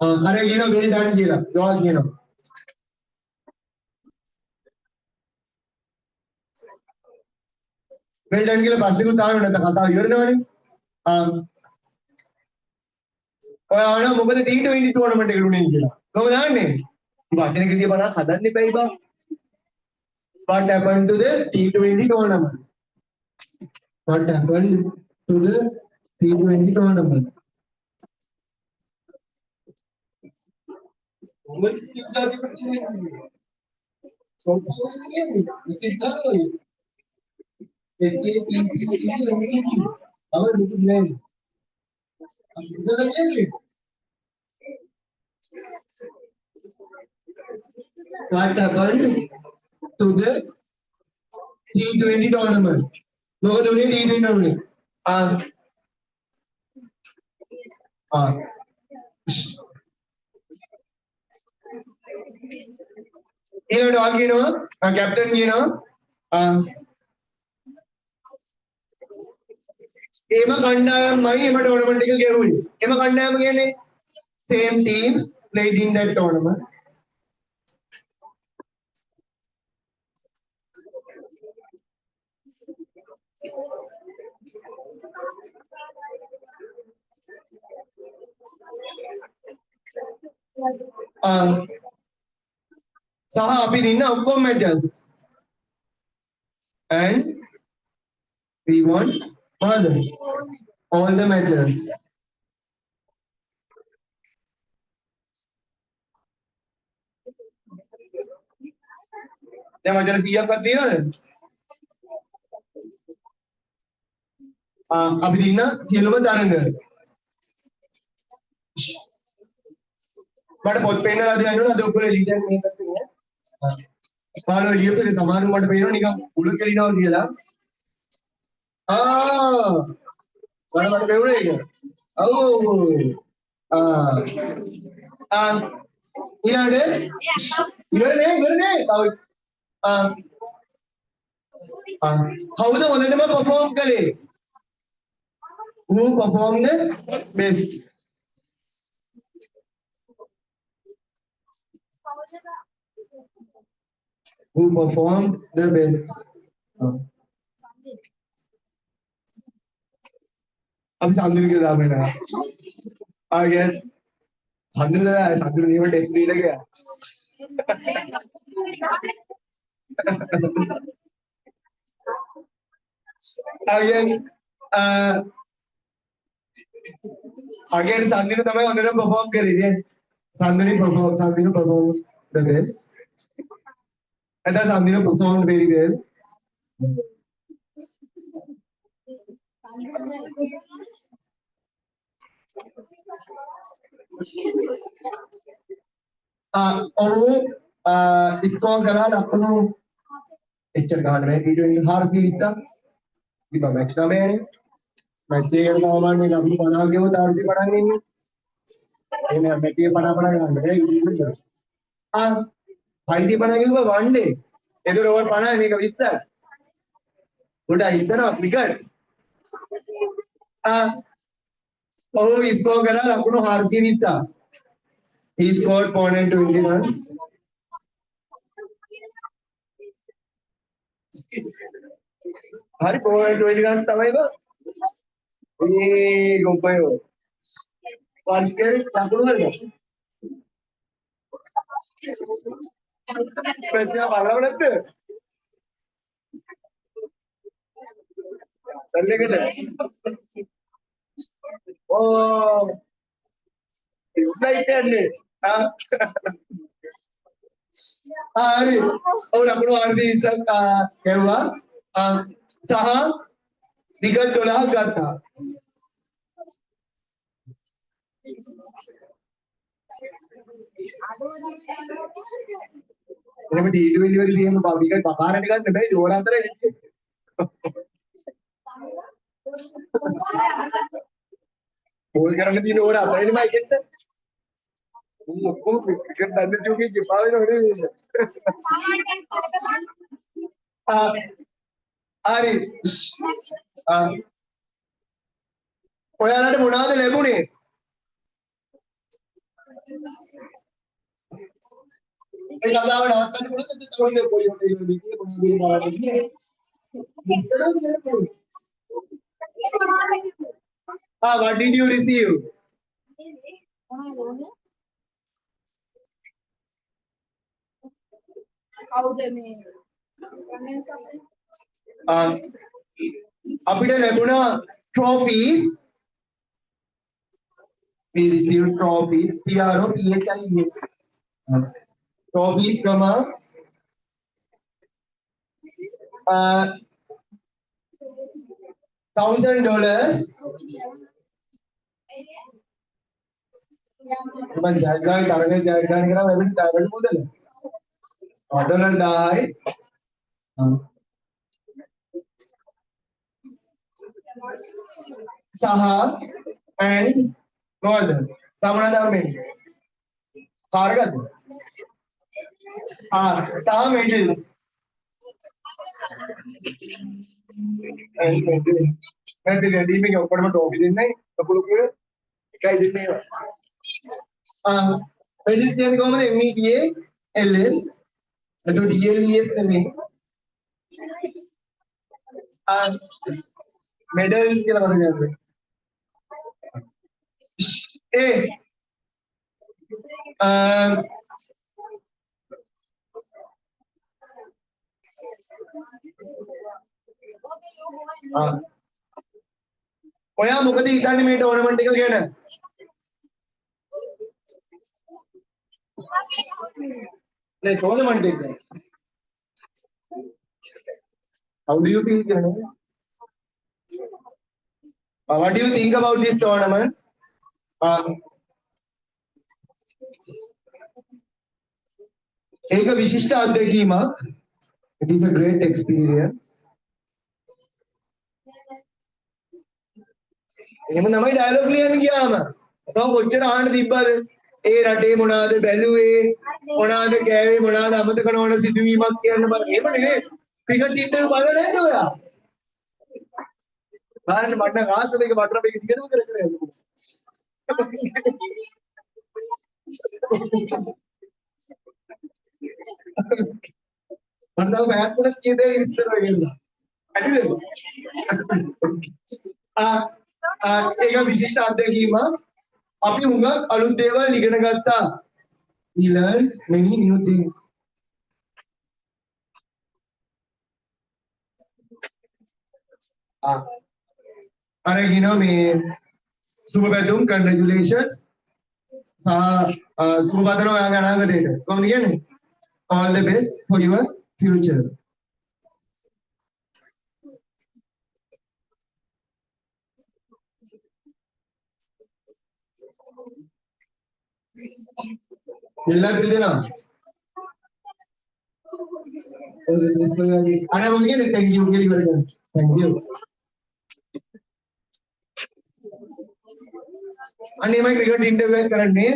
Speaker 1: අර කියනවා well done කියලා. යෝල් කියනවා. well done කියලා ප්‍රශ්නෙකුත් ආවම නැත්නම් කතාව ඉවරනවනේ. ඔය ආවම මොකද T20 ටෝර්නමන්ට් එකට උනේ කියලා. කොහොමද දන්නේ? වචන කිසිය බලන්න හදන්න එපයි බා. What happened to the T20 tournament? What happened to the T20 tournament? What happened to the T20 tournament? Look at the T20 tournament. Uh, dog, captain, Emma Kandayam, my Emma tournament game. Emma Kandayam again, same teams played in that tournament. Saha අපි දින්න ඔක්කොම matches and we won all the matches. දැන් වචන 100ක්වත් තියෙනවද? අපි දින්න සියලුම තරඟ. මට පොත් පෙන්නලා දෙන්න අද ඔක්කොම එළියෙන් මේ පැත්තේ නේ. පාළුව ලියපේ සමහරව මට පේනවා නිකන් උල කෙලිනවා කියලා. මට පෙවුනේ ඒක. ඔව්. ඉවරනේ. තව කවුද හොඳටම perform කළේ? Who performed the best? Who performed the best? अब सांद्री के दाम है ना आ गया सांद्री नहीं वो टेस्ट नहीं लगे again सांद्री तो मैं उन्होंने परफॉर्म करी है सांद्री perform the best and that's Sandhya performed very well. इसको करा अपनो पिक्चर काट रहे T20 हार सीरीज था दीपा मैच ना मैंने मैच ये करना हमारे ने अभी बना के वो तार से पढ़ाएंगे नहीं ये मैं ये पढ़ा भाई दी पढ़ाएंगे वो वनडे ये तो ओवर पढ़ा है नहीं कभी इस तरह उड़ा इतना क्रिकेट इसको करा अपनो हार सीरीज था he scored 421 hari 421 තමයි බා ඒ ගොපයෝ පන්කේ ලකුණු වලද පැතියා බලව නැද්ද සල්ලේකට ඕ ඉුණයිට් යන්නේ hari ලකුණු 420ක් ගැව්වා සහ විකට් 12ක් ගත්තා එහෙම T20 වල තියෙන විකට් පකාරට ගන්න බෑ ඒක ඕන අතරේ බෝල් කරන්න තියෙන ඕන අතරේ මයික් එක්ක ඔක්කොම ක්‍රිකට් දන්නේ ජෝකේ කිපා වෙනවනේ හරි ඔයාලට මොනවද ලැබුණේ ඒ කතාව නවත්තන්න පුළුවන්ද තවද කොයි හොටෙල් වලදී කොහොමද what did you receive අපිට ලැබුණා trophies we received trophies trophies trophies comma $1,000 මම ජයග්‍රහණය තරගය ජයග්‍රහණය කරා වෙබින් තරග මුදල. ඔඩලර් 10යි. සහ and මොකද? සමන ධර්මයෙන්. කාර්යගත. සහ මෙඩල්ස්. nanti jadi මේක ඔක්කොටම ට්‍රොෆි දෙන්නේ කකුල කුල එකයි දෙන්නේ ඒවා. මෙඩල්ස් කියන්නේ කොහමද? MEDA LS එතකොට DLES නෙමෙයි. medals කියලා වගේ නේද? ඔයා මොකද හිතන්නේ මේ ටෝර්නමන්ට් එක ගැන? නේ ටෝර්නමන්ට් එක. How do you feel, Kiran? What do you think about this tournament? एक विशिष्ट अत्दැකීමක්. It is a great experience. එහෙම තමයි ඩයලොග් ලියන්න ගියාම. තව කොච්චර අහන්න තිබ්බද? ඒ රටේ මොනවාද බැලුවේ? මොනවාද කෑවේ? මොනවාද අමතක නොවන සිදුවීමක් කියන්න බෑ. එහෙම නෙවෙයි. ක්‍රිකට් ඉන්ටර්වයුව බලලා නැද්ද ඔයා? බලන්න මට නම් ආස මේක වටර මේක දිගටම කර කර යන්න. මම තව බෑක් වලත් කී දේ ඉස්සර වෙන්න. හරිද? ඒක විශිෂ්ට අත්දැකීමක්. අපි හුඟක් අලුත් දේවල් ඉගෙන ගත්තා. We learned many new things. අර කියනවා මේ සුබ පැතුම් congratulations. සුබ පතනවා ඔයාගේ අනාගතයට. කොහොමද කියන්නේ? All the best for your future. ಎಲ್ಲ ತಿಳಿದೇನಾ ಅಣ್ಣ ಹೋಗಿ ಥ್ಯಾಂಕ್ ಯು ಕೇಳಿ ಬರ್ತೀನಿ ಥ್ಯಾಂಕ್ ಯು અને એમાં ક્રિકેટ ઇન્ટરવ્યુ કરන්නේ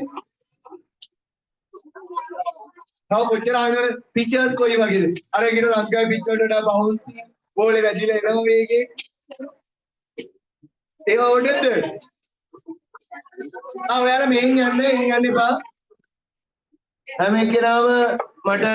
Speaker 1: તાવ કોચર આવે પિચર્સ કોઈ વગેરે અરે કિનો લંકા પિચર ડા બાઉન્સ બોલે වැදිලා එනවා මේකේ ඒවා ඕනෙද ඔයාලා මෙහෙන් යන්න එපා හැම එක්කෙනාම මට